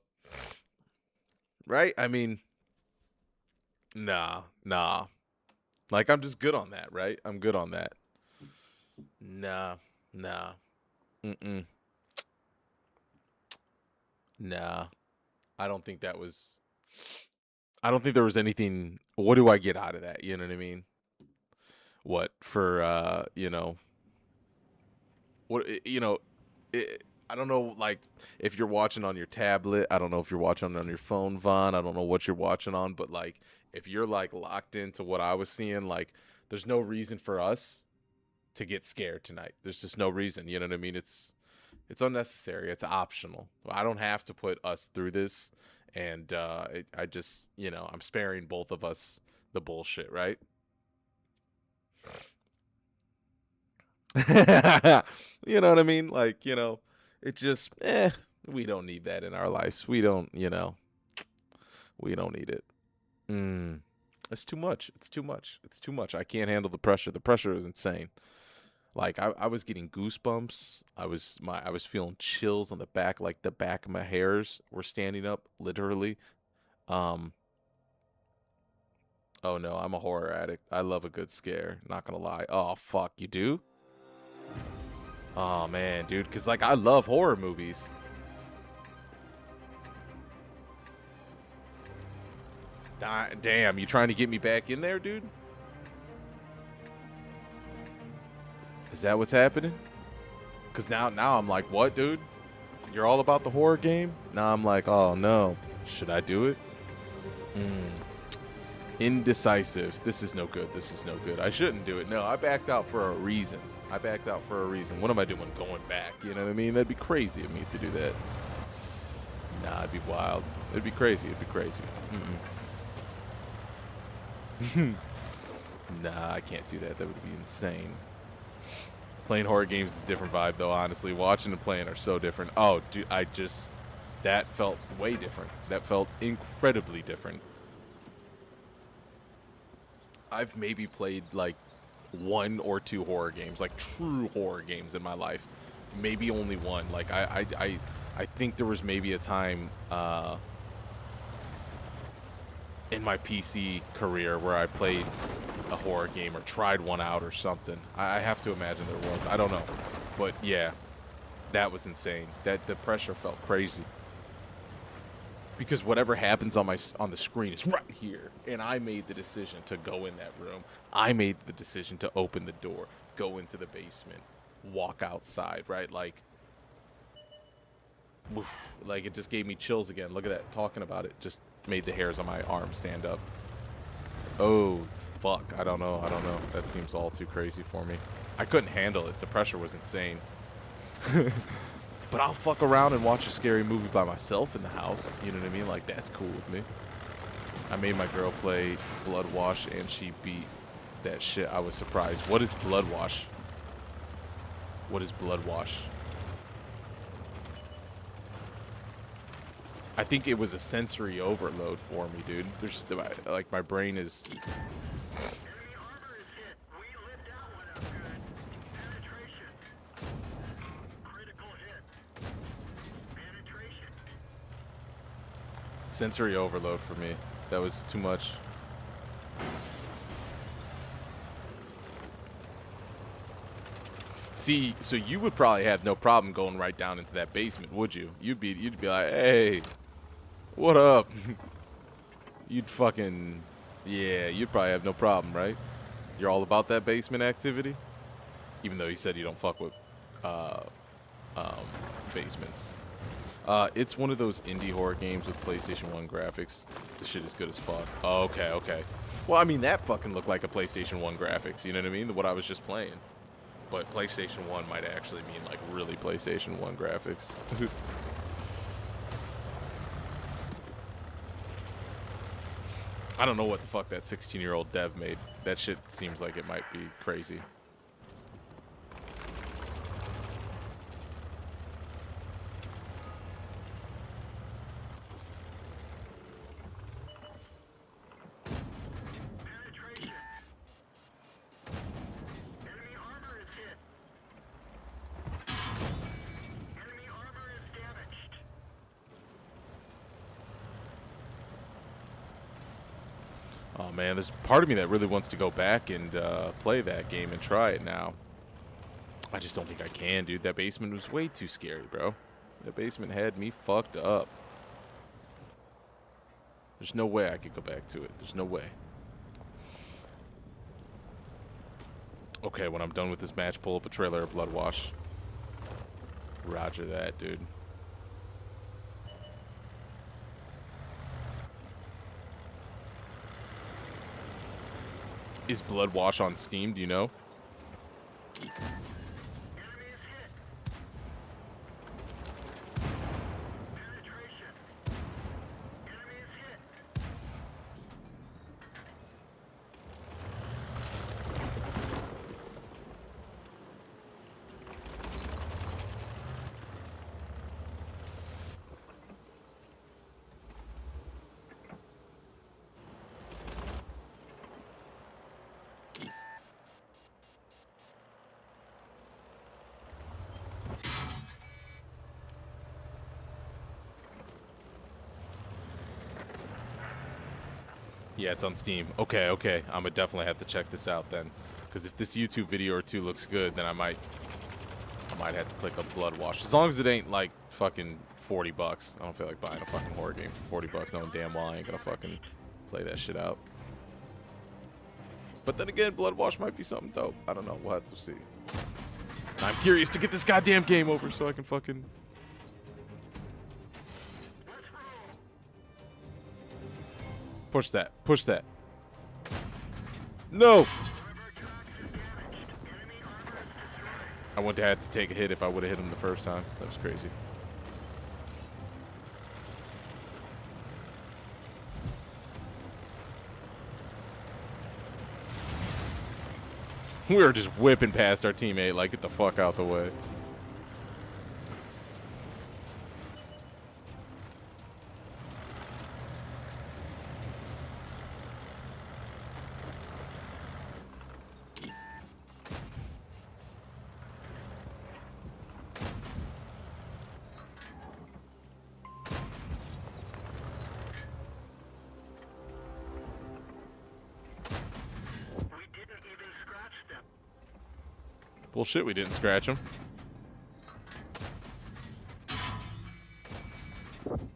Right? I mean, nah. Like I'm just good on that, right? I'm good on that. Nah, nah. Mm-mm. Nah. I don't think that was I don't think there was anything. What do I get out of that? You know what I mean? What for what you know I don't know, like, if you're watching on your tablet. I don't know if you're watching on your phone, Vaughn. I don't know what you're watching on, but like if you're like locked into what I was seeing, like there's no reason for us to get scared tonight. There's just no reason. You know what I mean? It's unnecessary. It's optional. I don't have to put us through this, and I just, I'm sparing both of us the bullshit, right? You know what I mean? Like, it just, we don't need that in our lives. We don't, we don't need it. It's too much. It's too much. It's too much. I can't handle the pressure. The pressure is insane. Like I was getting goosebumps. I was feeling chills on the back, like the back of my hairs were standing up, literally. Um, oh no, I'm a horror addict. I love a good scare. Not gonna lie. Oh fuck, you do? Oh man, dude, cause like I love horror movies. Damn, you trying to get me back in there, dude? Is that what's happening? Cause now I'm like, what, dude? You're all about the horror game? Now I'm like, oh no, should I do it? Indecisive. This is no good. This is no good. I shouldn't do it. No, I backed out for a reason. What am I doing going back? You know what I mean? That'd be crazy of me to do that. Nah, it'd be wild. It'd be crazy. Nah, I can't do that. That would be insane. Playing horror games is a different vibe, though, honestly. Watching and playing are so different. Oh, dude, that felt way different. That felt incredibly different. I've maybe played, like, 1 or 2 horror games, like, true horror games in my life. Maybe only one. Like, I think there was maybe a time, in my PC career where I played a horror game or tried one out or something. I have to imagine there was. I don't know. But yeah, that was insane. The pressure felt crazy. Because whatever happens on the screen is right here. And I made the decision to go in that room. I made the decision to open the door, go into the basement, walk outside, right? Like, oof, like it just gave me chills again. Look at that. Talking about it just made the hairs on my arm stand up. Oh, fuck. I don't know. That seems all too crazy for me. I couldn't handle it. The pressure was insane. But I'll fuck around and watch a scary movie by myself in the house. You know what I mean? Like, that's cool with me. I made my girl play Blood Wash, and she beat that shit. I was surprised. What is Blood Wash? What is Blood Wash? I think it was a sensory overload for me, dude. There's, like, my brain is... Enemy armor is hit. We lit that one up good. Penetration. Critical hit. Penetration. Sensory overload for me. That was too much. See, so you would probably have no problem going right down into that basement, would you? You'd be like, hey, what up? You'd fucking, yeah, you'd probably have no problem, right? You're all about that basement activity? Even though you said you don't fuck with basements. It's one of those indie horror games with PlayStation 1 graphics. The shit is good as fuck. Oh, okay. Well, I mean, that fucking looked like a PlayStation 1 graphics, you know what I mean? What I was just playing. But PlayStation 1 might actually mean, like, really PlayStation 1 graphics. I don't know what the fuck that 16-year-old dev made. That shit seems like it might be crazy. Oh man, there's part of me that really wants to go back and play that game and try it now. I just don't think I can, dude. That basement was way too scary, bro. That basement had me fucked up. There's no way I could go back to it. There's no way. Okay, when I'm done with this match, pull up a trailer of Blood Wash. Roger that, dude. Is Blood Wash on Steam? Do you know? Enemy is hit. Penetration. Enemy is hit. Yeah, it's on Steam. Okay, okay. I'm gonna definitely have to check this out then, because if this YouTube video or two looks good, then I might have to click up Blood Wash. As long as it ain't like fucking $40. I don't feel like buying a fucking horror game for $40, knowing damn well I ain't gonna fucking play that shit out. But then again, Blood Wash might be something dope. I don't know. We'll have to see. I'm curious to get this goddamn game over so I can fucking. Let's roll. Push that. Push that. No! Armor truck is damaged. Enemy armor is destroyed. I wouldn't have had to take a hit if I would have hit him the first time. That was crazy. We were just whipping past our teammate, like, get the fuck out the way. We didn't even scratch them. Bullshit, we didn't scratch him. Penetration.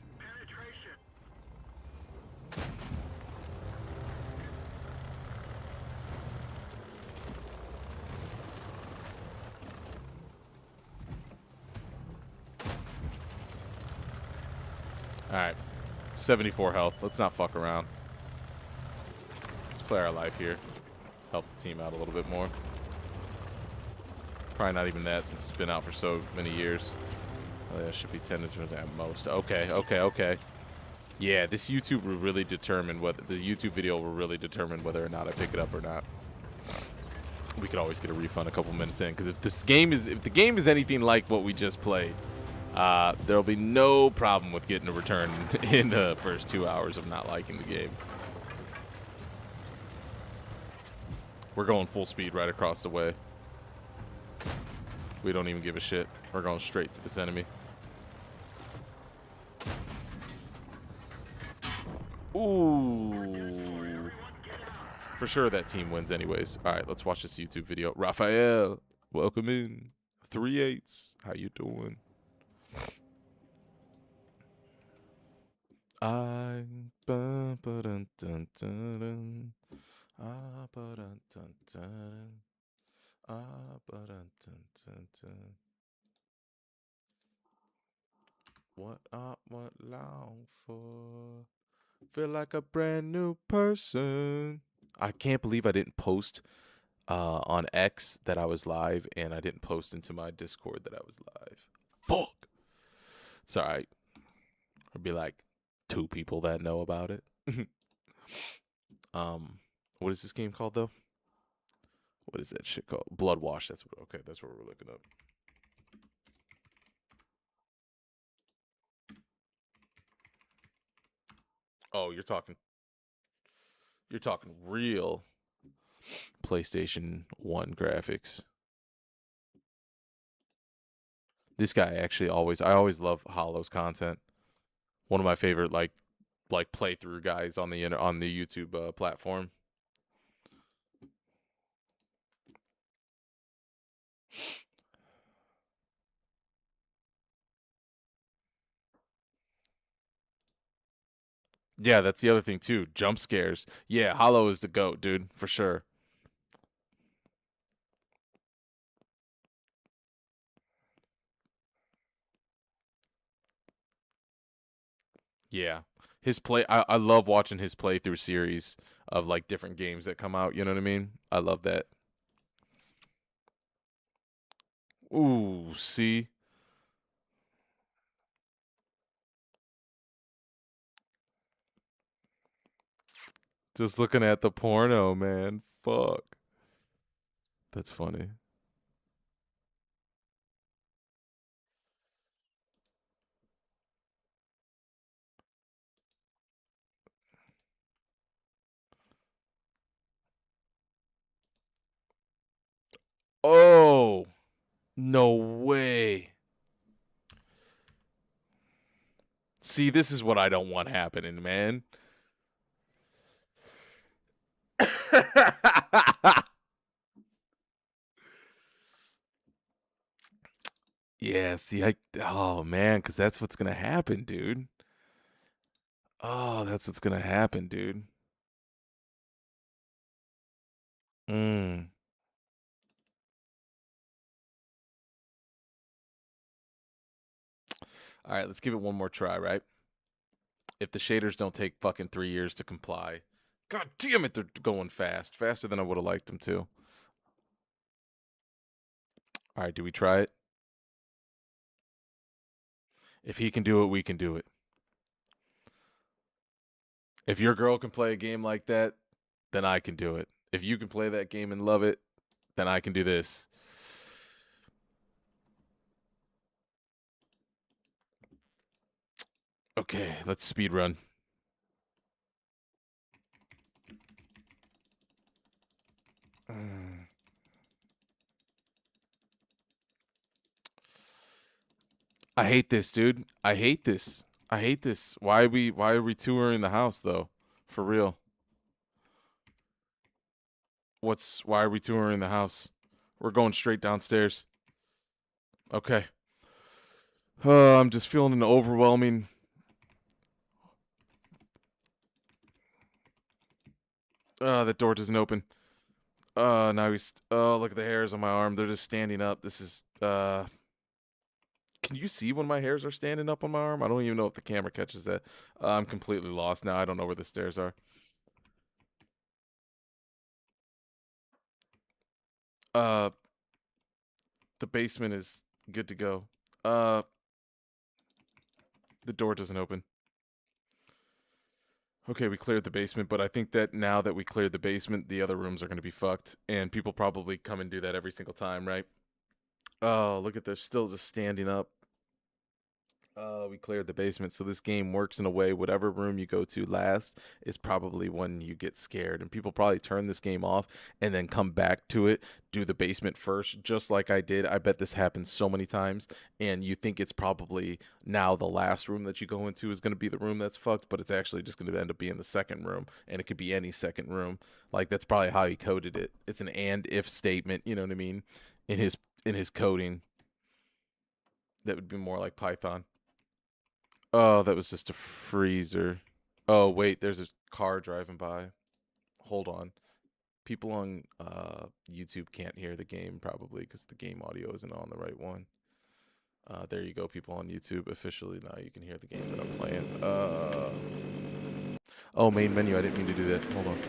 Alright. 74 health. Let's not fuck around. Let's play our life here. Help the team out a little bit more. Probably not even that since it's been out for so many years. Oh, yeah, it should be 10 to at most. Okay, okay, okay. Yeah, this YouTube will really determine whether the YouTube video will really determine whether or not I pick it up or not. We could always get a refund a couple minutes in, because if the game is anything like what we just played, there'll be no problem with getting a return in the first 2 hours of not liking the game. We're going full speed right across the way. We don't even give a shit. We're going straight to this enemy. Ooh. For sure that team wins anyways. All right, let's watch this YouTube video. Raphael, welcome in. 3/8. How you doing? I what I want long for. Feel like a brand new person. I can't believe I didn't post on X that I was live, and I didn't post into my Discord that I was live. Fuck. It's all right. There'll be like 2 people that know about it. What is this game called though? What is that shit called? Blood Wash. That's what. Okay, that's what we're looking up. Oh, you're talking real PlayStation 1 graphics. This guy actually I always love Hollow's content. One of my favorite like like playthrough guys on the YouTube platform. Yeah, that's the other thing too. Jump scares. Yeah, Hollow is the GOAT, dude, for sure. Yeah. I love watching his playthrough series of like different games that come out, you know what I mean? I love that. Ooh, see? Just looking at the porno, man. Fuck. That's funny. Oh, no way. See, this is what I don't want happening, man. Yeah, see, oh man, because that's what's gonna happen, dude. Oh, that's what's gonna happen, dude. Mm. All right, let's give it one more try, right? If the shaders don't take fucking 3 years to comply. God damn it, they're going fast. Faster than I would have liked them to. All right, do we try it? If he can do it, we can do it. If your girl can play a game like that, then I can do it. If you can play that game and love it, then I can do this. Okay, let's speed run. I hate this, dude. I hate this. I hate this. Why are we touring the house though? For real. Why are we touring the house? We're going straight downstairs. Okay. I'm just feeling an overwhelming. That door doesn't open. Now he's. Oh, look at the hairs on my arm. They're just standing up. This is. Can you see when my hairs are standing up on my arm? I don't even know if the camera catches that. I'm completely lost now. I don't know where the stairs are. Uh, the basement is good to go. The door doesn't open. Okay, we cleared the basement, but I think that now that we cleared the basement, the other rooms are going to be fucked, and people probably come and do that every single time, right? Oh, look at this, still just standing up. We cleared the basement, so this game works in a way whatever room you go to last is probably when you get scared, and people probably turn this game off and then come back to it, do the basement first, just like I did. I bet this happens so many times, and you think it's probably now the last room that you go into is going to be the room that's fucked, but it's actually just going to end up being the second room, and it could be any second room. Like, that's probably how he coded it. It's an and if statement, you know what I mean, in his coding. That would be more like Python. Oh, that was just a freezer. Oh, wait, there's a car driving by. Hold on. People on YouTube can't hear the game probably because the game audio isn't on the right one. There you go, people on YouTube. Officially now you can hear the game that I'm playing. Oh, main menu. I didn't mean to do that. Hold on.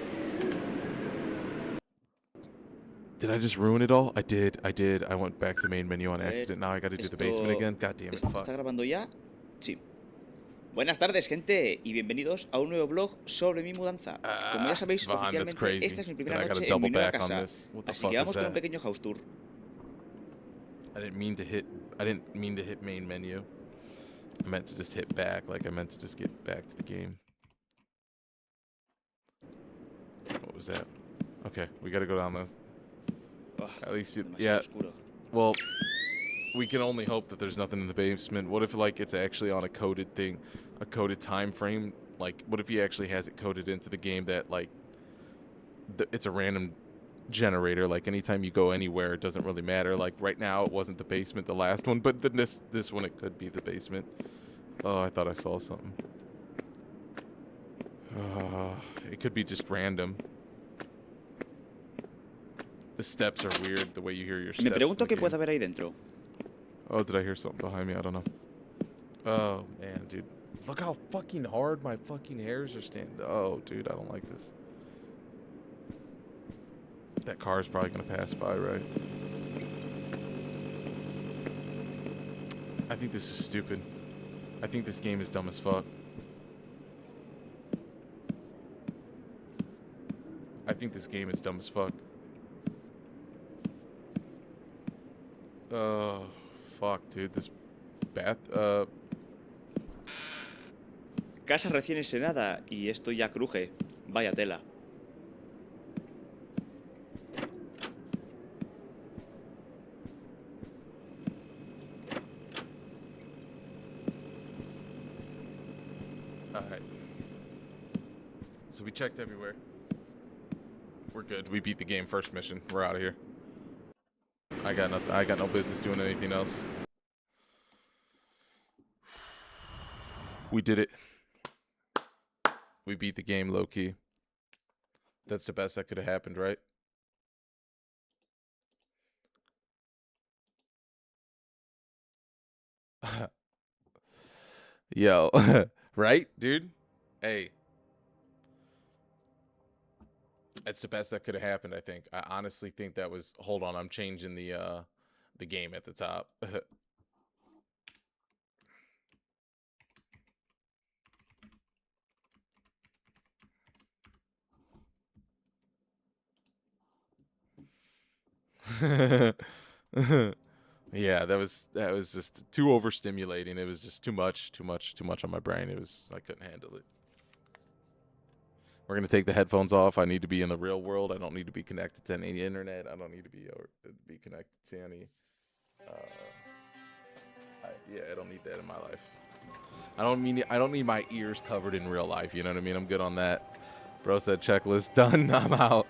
Did I just ruin it all? I did. I went back to main menu on accident. Now I got to do the basement again. God damn it. Fuck. ¿Está grabando ya? Sí. Buenas tardes, gente, y bienvenidos a un nuevo vlog sobre mi mudanza. Como ya sabéis, Vaughn, that's oficialmente crazy. esta es mi That primera I gotta noche en double mi nueva back on casa. this. What the Así fuck que is vamos con un that? pequeño house tour. I didn't mean to hit main menu. I meant to just hit back, like I meant to just get back to the game. What was that? Okay, we gotta go down this. Oh, At least, demasiado yeah. oscuro. Well, we can only hope that there's nothing in the basement. What if, like, it's actually on a coded thing, a coded time frame? Like, what if he actually has it coded into the game that, like, it's a random generator, like anytime you go anywhere it doesn't really matter. Like right now it wasn't the basement, the last one, but then this one it could be the basement. Oh, I thought I saw something. It could be just random. The steps are weird, the way you hear your steps Me pregunto in the qué puede game. haber ahí dentro. Oh, did I hear something behind me? I don't know. Oh man, dude, look how fucking hard my fucking hairs are standing. Oh dude, I don't like this. That car is probably going to pass by, right? I think this is stupid. I think this game is dumb as fuck. I think this game is dumb as fuck. Oh, fuck, dude. This bath... Casa recién estrenada y esto ya cruje. Vaya tela. Alright. So we checked everywhere. We're good. We beat the game first mission. We're out of here. I got nothing. I got no business doing anything else. We did it. We beat the game low key. That's the best that could have happened, right? Yo, right, dude? Hey. That's the best that could have happened, I think. I honestly think that was... Hold on, I'm changing the game at the top. Yeah, that was just too overstimulating. It was just too much on my brain. I couldn't handle it. We're gonna take the headphones off. I need to be in the real world. I don't need to be connected to any internet. I don't need to be connected to any. I don't need that in my life. I don't need my ears covered in real life. You know what I mean? I'm good on that. Bro said checklist done. I'm out.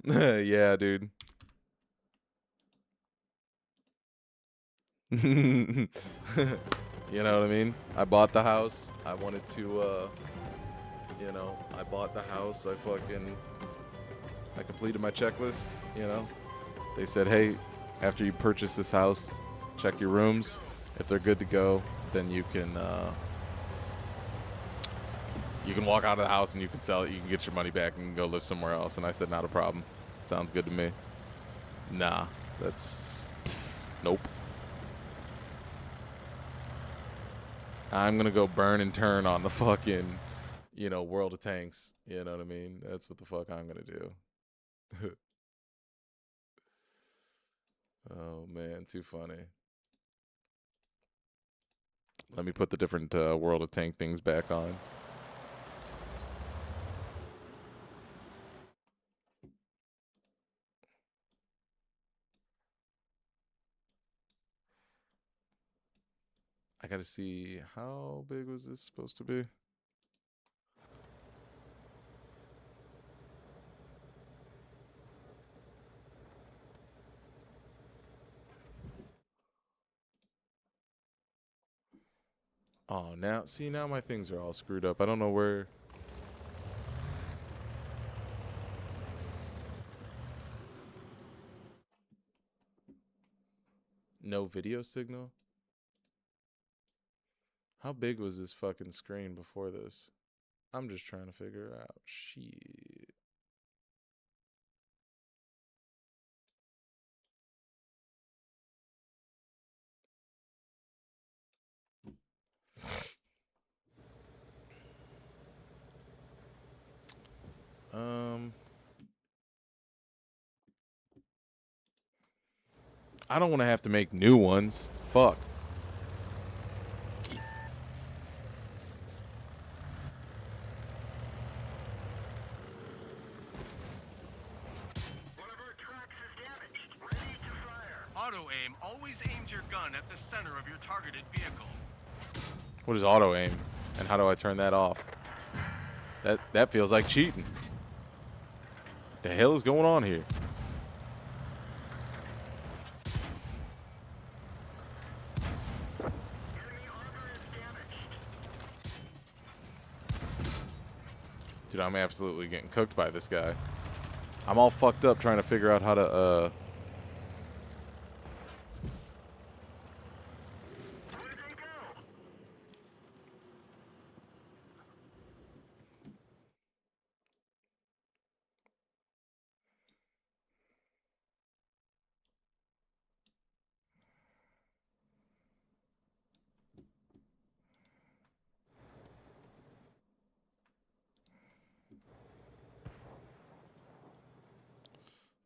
Yeah, dude. You know what I mean? I bought the house. I wanted to, I bought the house. I completed my checklist, They said, hey, after you purchase this house, check your rooms. If they're good to go, then you can walk out of the house and you can sell it. You can get your money back and go live somewhere else. And I said, not a problem. Sounds good to me. Nah, nope. I'm gonna go burn and turn on the fucking, World of Tanks. You know what I mean? That's what the fuck I'm gonna do. Oh man, too funny. Let me put the different World of Tank things back on. I gotta see, how big was this supposed to be? Oh, now my things are all screwed up. I don't know where. No video signal? How big was this fucking screen before this? I'm just trying to figure it out. Shit. I don't want to have to make new ones. Fuck. One of our tracks is damaged. Ready to fire. Auto aim always aims your gun at the center of your targeted vehicle. What is auto aim? And how do I turn that off? That feels like cheating. The hell is going on here? Dude, I'm absolutely getting cooked by this guy. I'm all fucked up trying to figure out how to,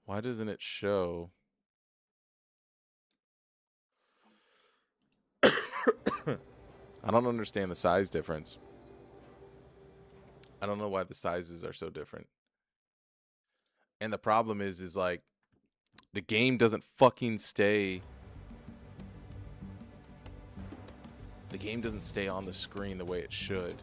why doesn't it show? I don't understand the size difference. I don't know why the sizes are so different. And the problem is like, the game doesn't fucking stay. The game doesn't stay on the screen the way it should.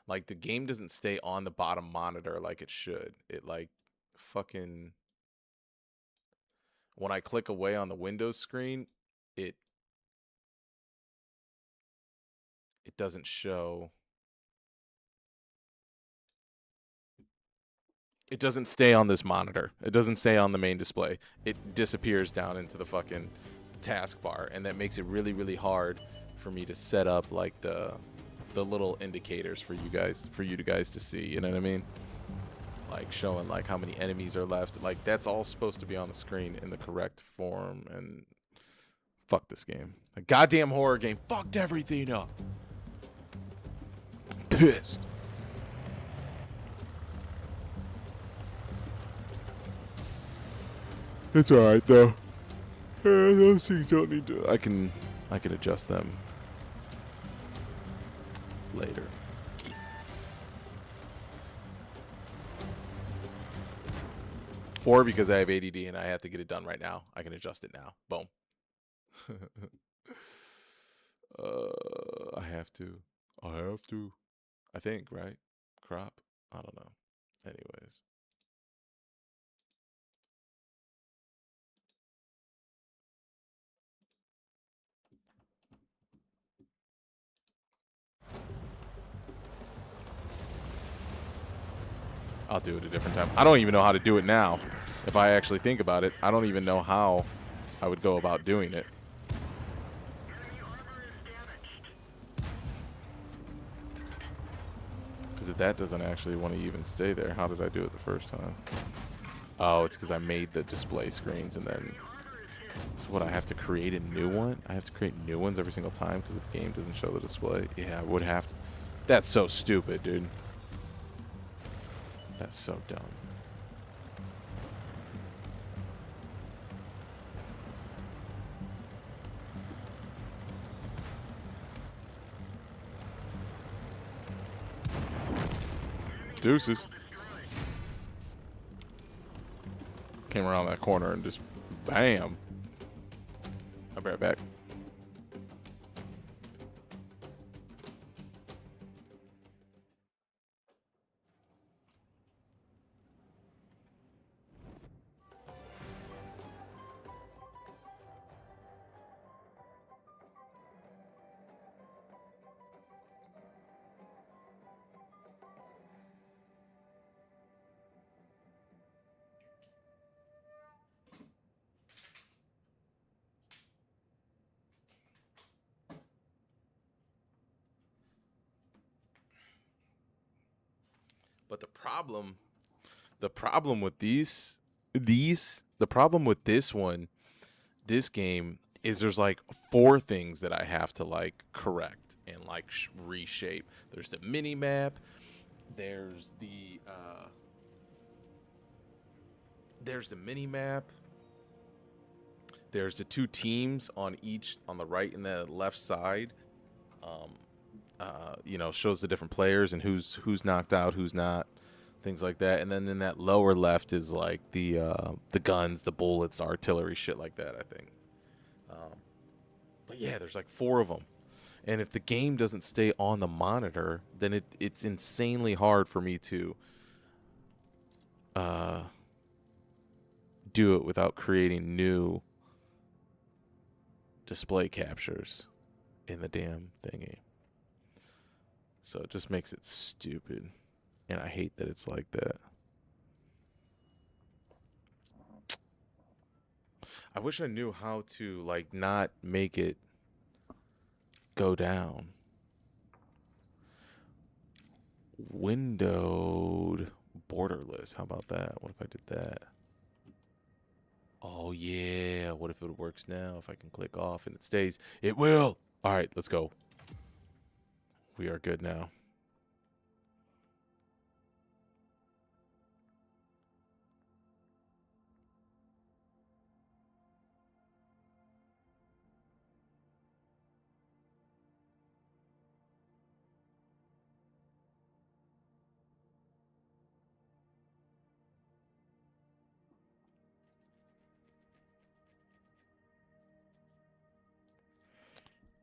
Like, the game doesn't stay on the bottom monitor like it should. It, like, fucking... When I click away on the Windows screen, it doesn't show. It doesn't stay on this monitor. It doesn't stay on the main display. It disappears down into the fucking taskbar, and that makes it really, really hard for me to set up, like, the little indicators for you guys to see. You know what I mean? Like, showing, like, how many enemies are left. Like, that's all supposed to be on the screen in the correct form. And fuck this game. A goddamn horror game fucked everything up. Pissed. It's alright though. Those things don't need to. I can adjust them later. Or because I have ADD and I have to get it done right now, I can adjust it now. Boom. I have to. I think, right? Crop? I don't know. Anyways. I'll do it a different time. I don't even know how to do it now. If I actually think about it, I don't even know how I would go about doing it. Because if that doesn't actually want to even stay there, how did I do it the first time? Oh, it's because I made the display screens and then... So what, I have to create a new one? I have to create new ones every single time because the game doesn't show the display? Yeah, I would have to. That's so stupid, dude. That's so dumb. Deuces. Came around that corner and just bam. I'll be right back. But the problem with the problem with this game is there's like 4 things that I have to like correct and like reshape. There's the mini map. There's the mini map. There's the 2 teams on the right and the left side. shows the different players and who's knocked out, who's not, things like that. And then in that lower left is like the guns, the bullets, the artillery, shit like that, I think. But yeah, there's like 4 of them. And if the game doesn't stay on the monitor, then it's insanely hard for me to do it without creating new display captures in the damn thingy. So it just makes it stupid. And I hate that it's like that. I wish I knew how to, like, not make it go down. Windowed borderless. How about that? What if I did that? Oh, yeah. What if it works now? If I can click off and it stays. It will. All right, let's go. We are good now.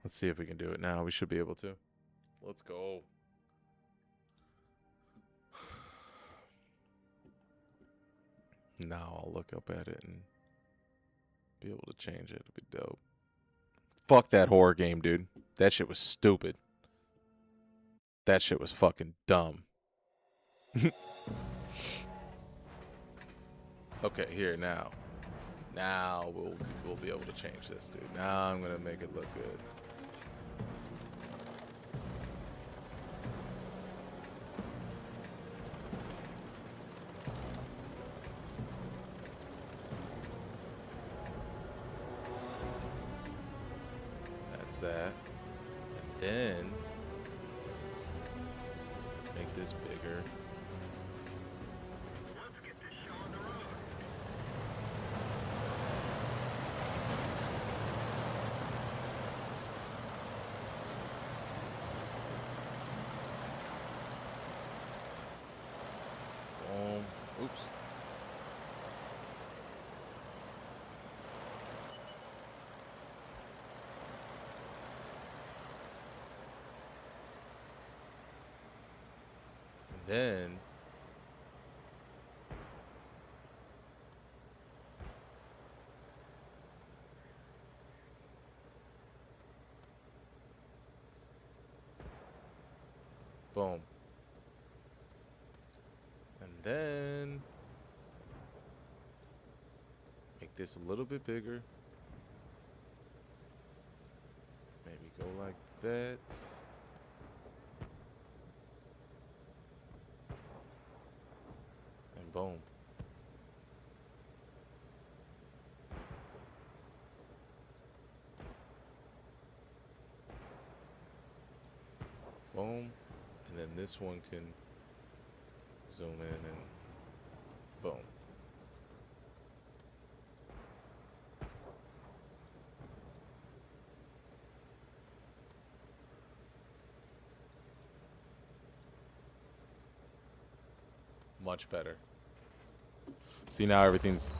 Let's see if we can do it now. We should be able to. Let's go. Now I'll look up at it and be able to change it. It'll be dope. Fuck that horror game, dude. That shit was stupid. That shit was fucking dumb. Okay, here now. Now we'll be able to change this, dude. Now I'm gonna make it look good. That's that. And then let's make this bigger. Let's get this show on the road. Oops. And then boom. And then make this a little bit bigger. Maybe go like that. And boom. Boom. And then this one can zoom in and boom. Much better. See, now everything's...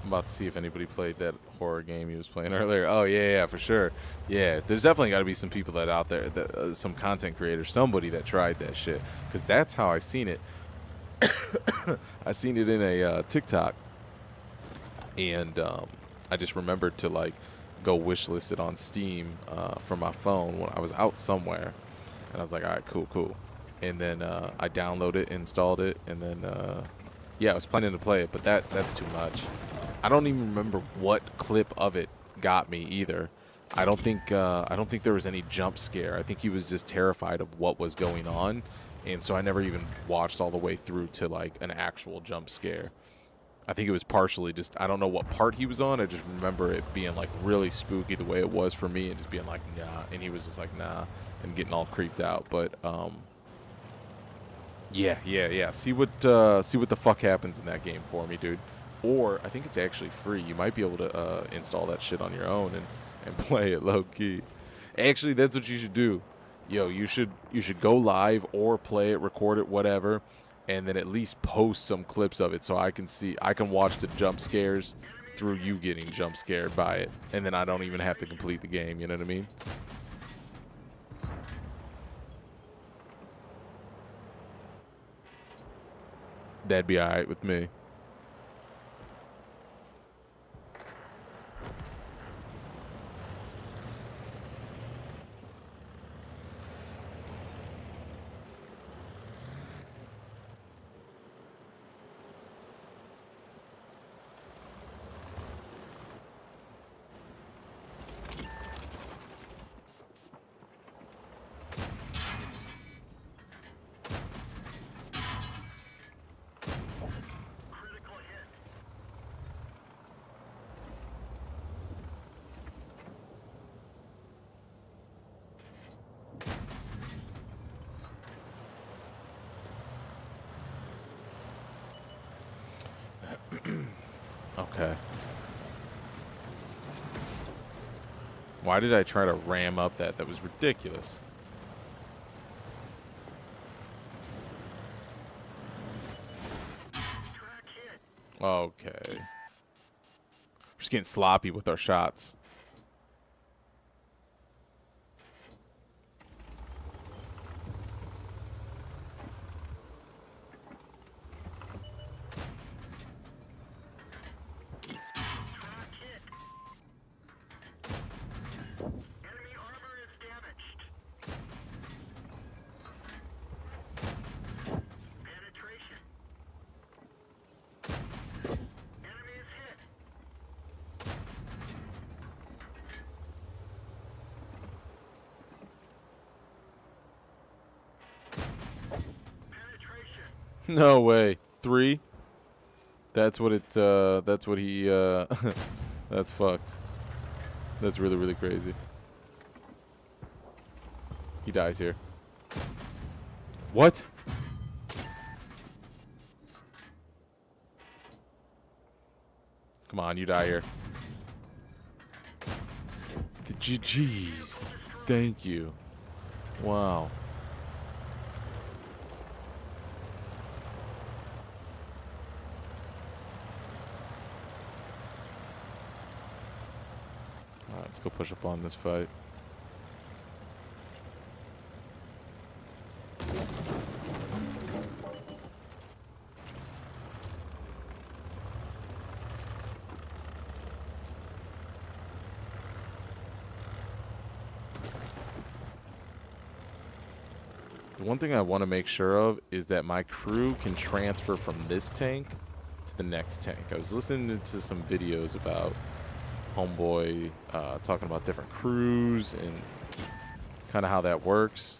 I'm about to see if anybody played that horror game he was playing earlier. Oh, yeah, for sure. Yeah, there's definitely got to be some people that out there, that some content creators, somebody that tried that shit. Because that's how I seen it. I seen it in a TikTok. And I just remembered to, like, go wishlist it on Steam for my phone when I was out somewhere. And I was like, all right, cool. And then I downloaded it, installed it, and then yeah, I was planning to play it, but that's too much. I don't even remember what clip of it got me either. I don't think there was any jump scare. I think he was just terrified of what was going on, and so I never even watched all the way through to like an actual jump scare. I think it was partially just, I don't know what part he was on. I just remember it being like really spooky the way it was for me, and just being like, nah, and he was just like, nah, and getting all creeped out. But yeah. See what the fuck happens in that game for me, dude. Or I think it's actually free. You might be able to install that shit on your own and play it low key. Actually, that's what you should do. yo, you should go live or play it, record it, whatever, and then at least post some clips of it so I can watch the jump scares through you getting jump scared by it, and then I don't even have to complete the game. You know what I mean? That'd be all right with me. Critical hit. Okay. Why did I try to ram up that? That was ridiculous. Track hit. Okay. We're just getting sloppy with our shots. Track hit. Enemy armor is damaged. Penetration. Enemy is hit. Penetration. No way. 3? That's what it, that's what he, that's fucked. That's really, really crazy. He dies here. What? Come on, you die here. The GG's. Thank you. Wow. Alright, let's go push up on this fight. The one thing I want to make sure of is that my crew can transfer from this tank to the next tank. I was listening to some videos about Homeboy talking about different crews and kind of how that works.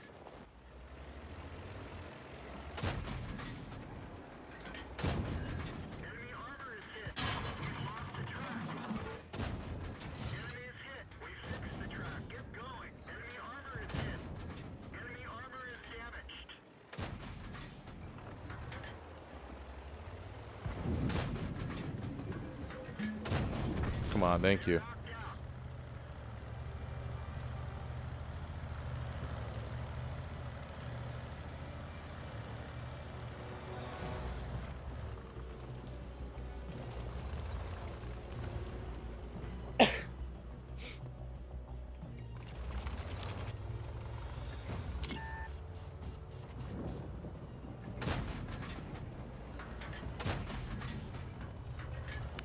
Enemy armor is hit. We've lost the track. Enemy is hit. We fixed the track. Get going. Enemy armor is hit. Enemy armor is damaged. Come on, thank you. Knocked out.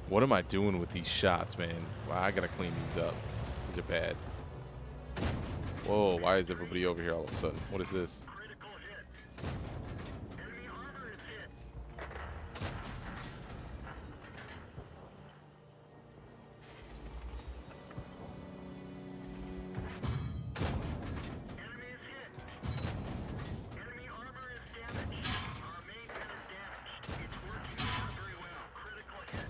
What am I doing with these shots, man? Wow, I gotta clean these up. These are bad. Whoa, why is everybody over here all of a sudden? What is this? Critical hit. Enemy armor is hit. Enemy is hit. Enemy armor is damaged. Our main gun is damaged. It's working not very well. Critical hit.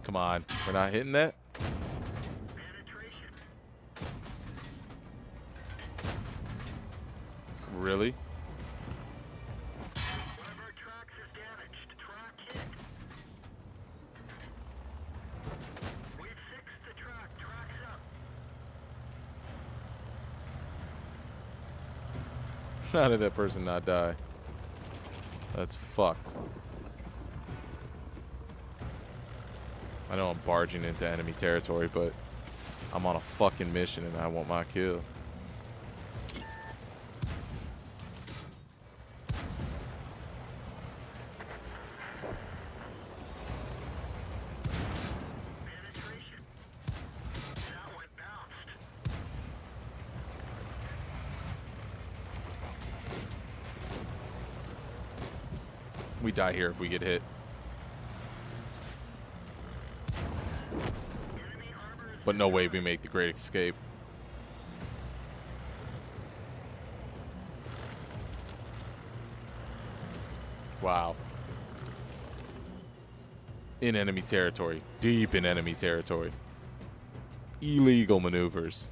Come on, we're not hitting that? Penetration. Really? One of our tracks is damaged. Track hit. We've fixed the track. Track's up. How did that person not die? That's fucked. I know I'm barging into enemy territory, but I'm on a fucking mission and I want my kill. Penetration. That one bounced. We die here if we get hit. Enemy armor is But no way we make the great escape. Wow. In enemy territory. Deep in enemy territory. Illegal maneuvers.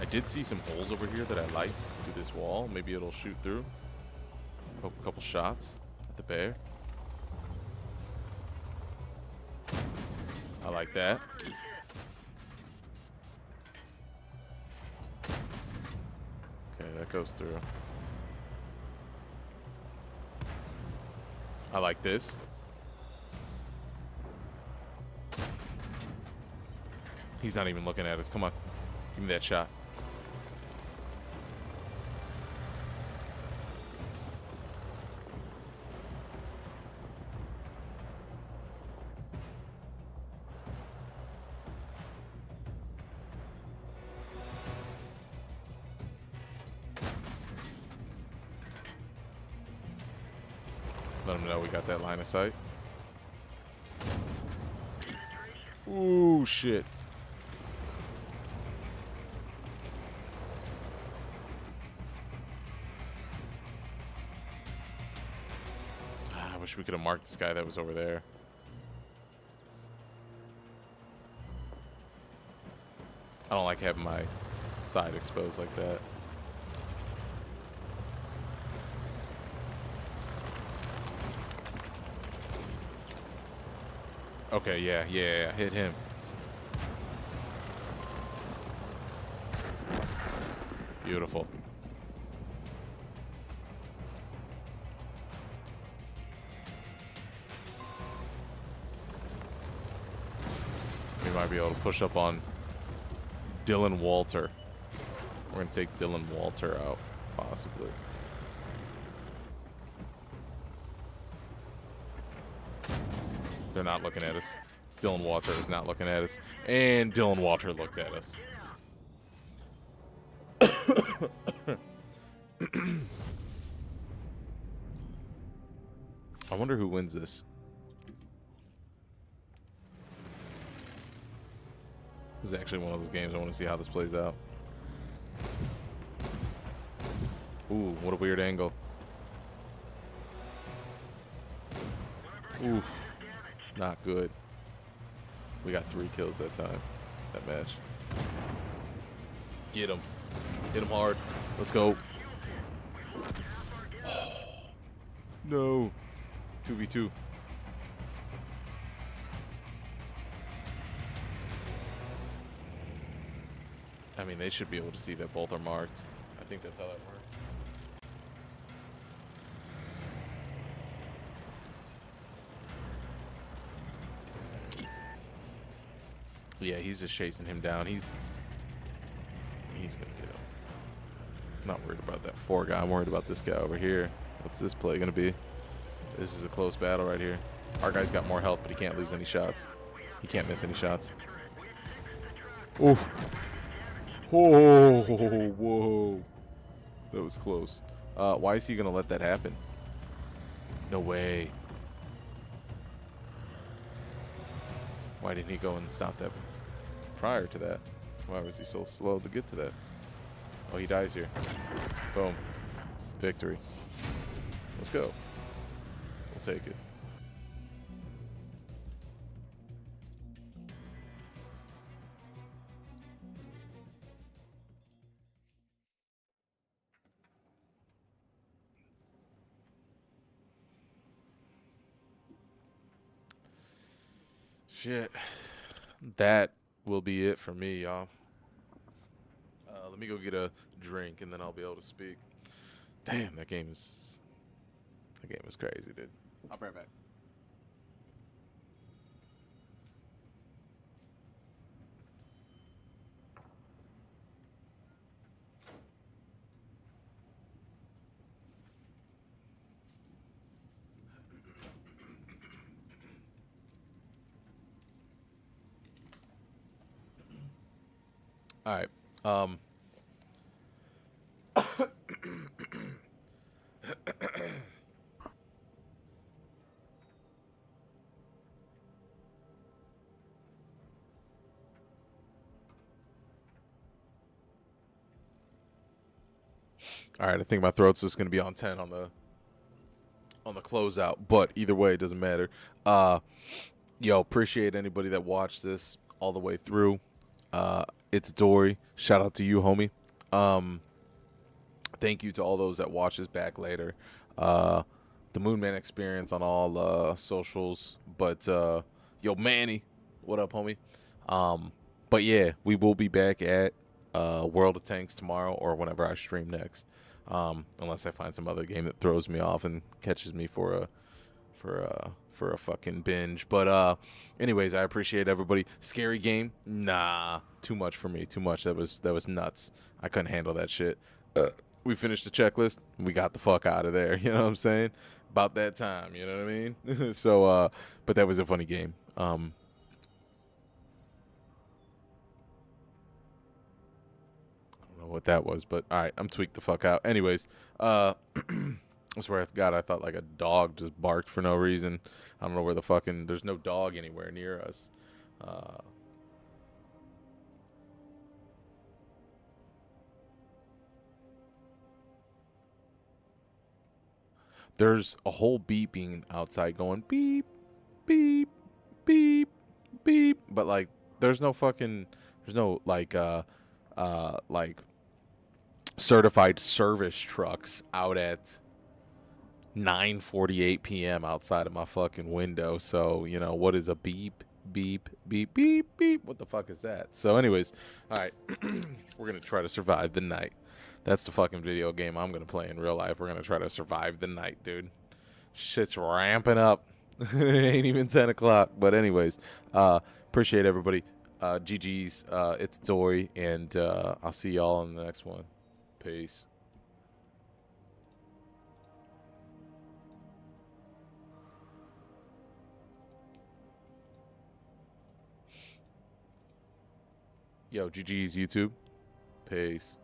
I did see some holes over here that I liked through this wall. Maybe it'll shoot through. A couple shots at the bear. I like that. Okay, that goes through. I like this. He's not even looking at us. Come on. Give me that shot. Let him know we got that line of sight. Ooh, shit. I wish we could have marked this guy that was over there. I don't like having my side exposed like that. Okay, yeah, hit him. Beautiful. We might be able to push up on Dylan Walter. We're going to take Dylan Walter out, possibly. They're not looking at us. Dylan Walter is not looking at us. And Dylan Walter looked at us. I wonder who wins this. This is actually one of those games I want to see how this plays out. Ooh, what a weird angle. Oof. Not good. We got 3 kills that time. That match. Get him. Hit him hard. Let's go. No. 2v2. I mean, they should be able to see that both are marked. I think that's how that works. Yeah, he's just chasing him down. He's gonna get him. I'm not worried about that 4 guy. I'm worried about this guy over here. What's this play gonna be? This is a close battle right here. Our guy's got more health, but he can't lose any shots. He can't miss any shots. Oof. Oh, whoa. That was close. Why is he gonna let that happen? No way. Why didn't he go and stop that prior to that? Why was he so slow to get to that? Oh, he dies here. Boom. Victory. Let's go. We'll take it. Shit. That will be it for me, y'all. Let me go get a drink and then I'll be able to speak. Damn, that game is crazy, dude. I'll be right back. All right. All right, I think my throat's just gonna be on 10 on the closeout, but either way, it doesn't matter. Yo, appreciate anybody that watched this all the way through. It's Dory. Shout out to you, homie. Thank you to all those that watch this back later. The Moonman Experience on all socials. But yo, Manny, what up, homie? But yeah, we will be back at World of Tanks tomorrow or whenever I stream next. Unless I find some other game that throws me off and catches me for a fucking binge. But anyways, I appreciate everybody. Scary game? Nah, too much for me. Too much. That was nuts. I couldn't handle that shit. We finished the checklist. We got the fuck out of there. You know what I'm saying? About that time. You know what I mean? So, but that was a funny game. I don't know what that was, but all right, I'm tweaked the fuck out. Anyways, I swear to God, I thought like a dog just barked for no reason. I don't know where the fucking, there's no dog anywhere near us. There's a whole beeping outside going beep, beep, beep, beep, but like there's no like certified service trucks out at 9:48 p.m. outside of my fucking window. So, you know, what is a beep, beep, beep, beep, beep? What the fuck is that? So anyways, all right, we're going to try to survive the night. That's the fucking video game I'm going to play in real life. We're going to try to survive the night, dude. Shit's ramping up. It ain't even 10 o'clock. But anyways, appreciate everybody. GG's, it's Dory, and I'll see y'all on the next one. Peace. Yo, GG's YouTube. Peace.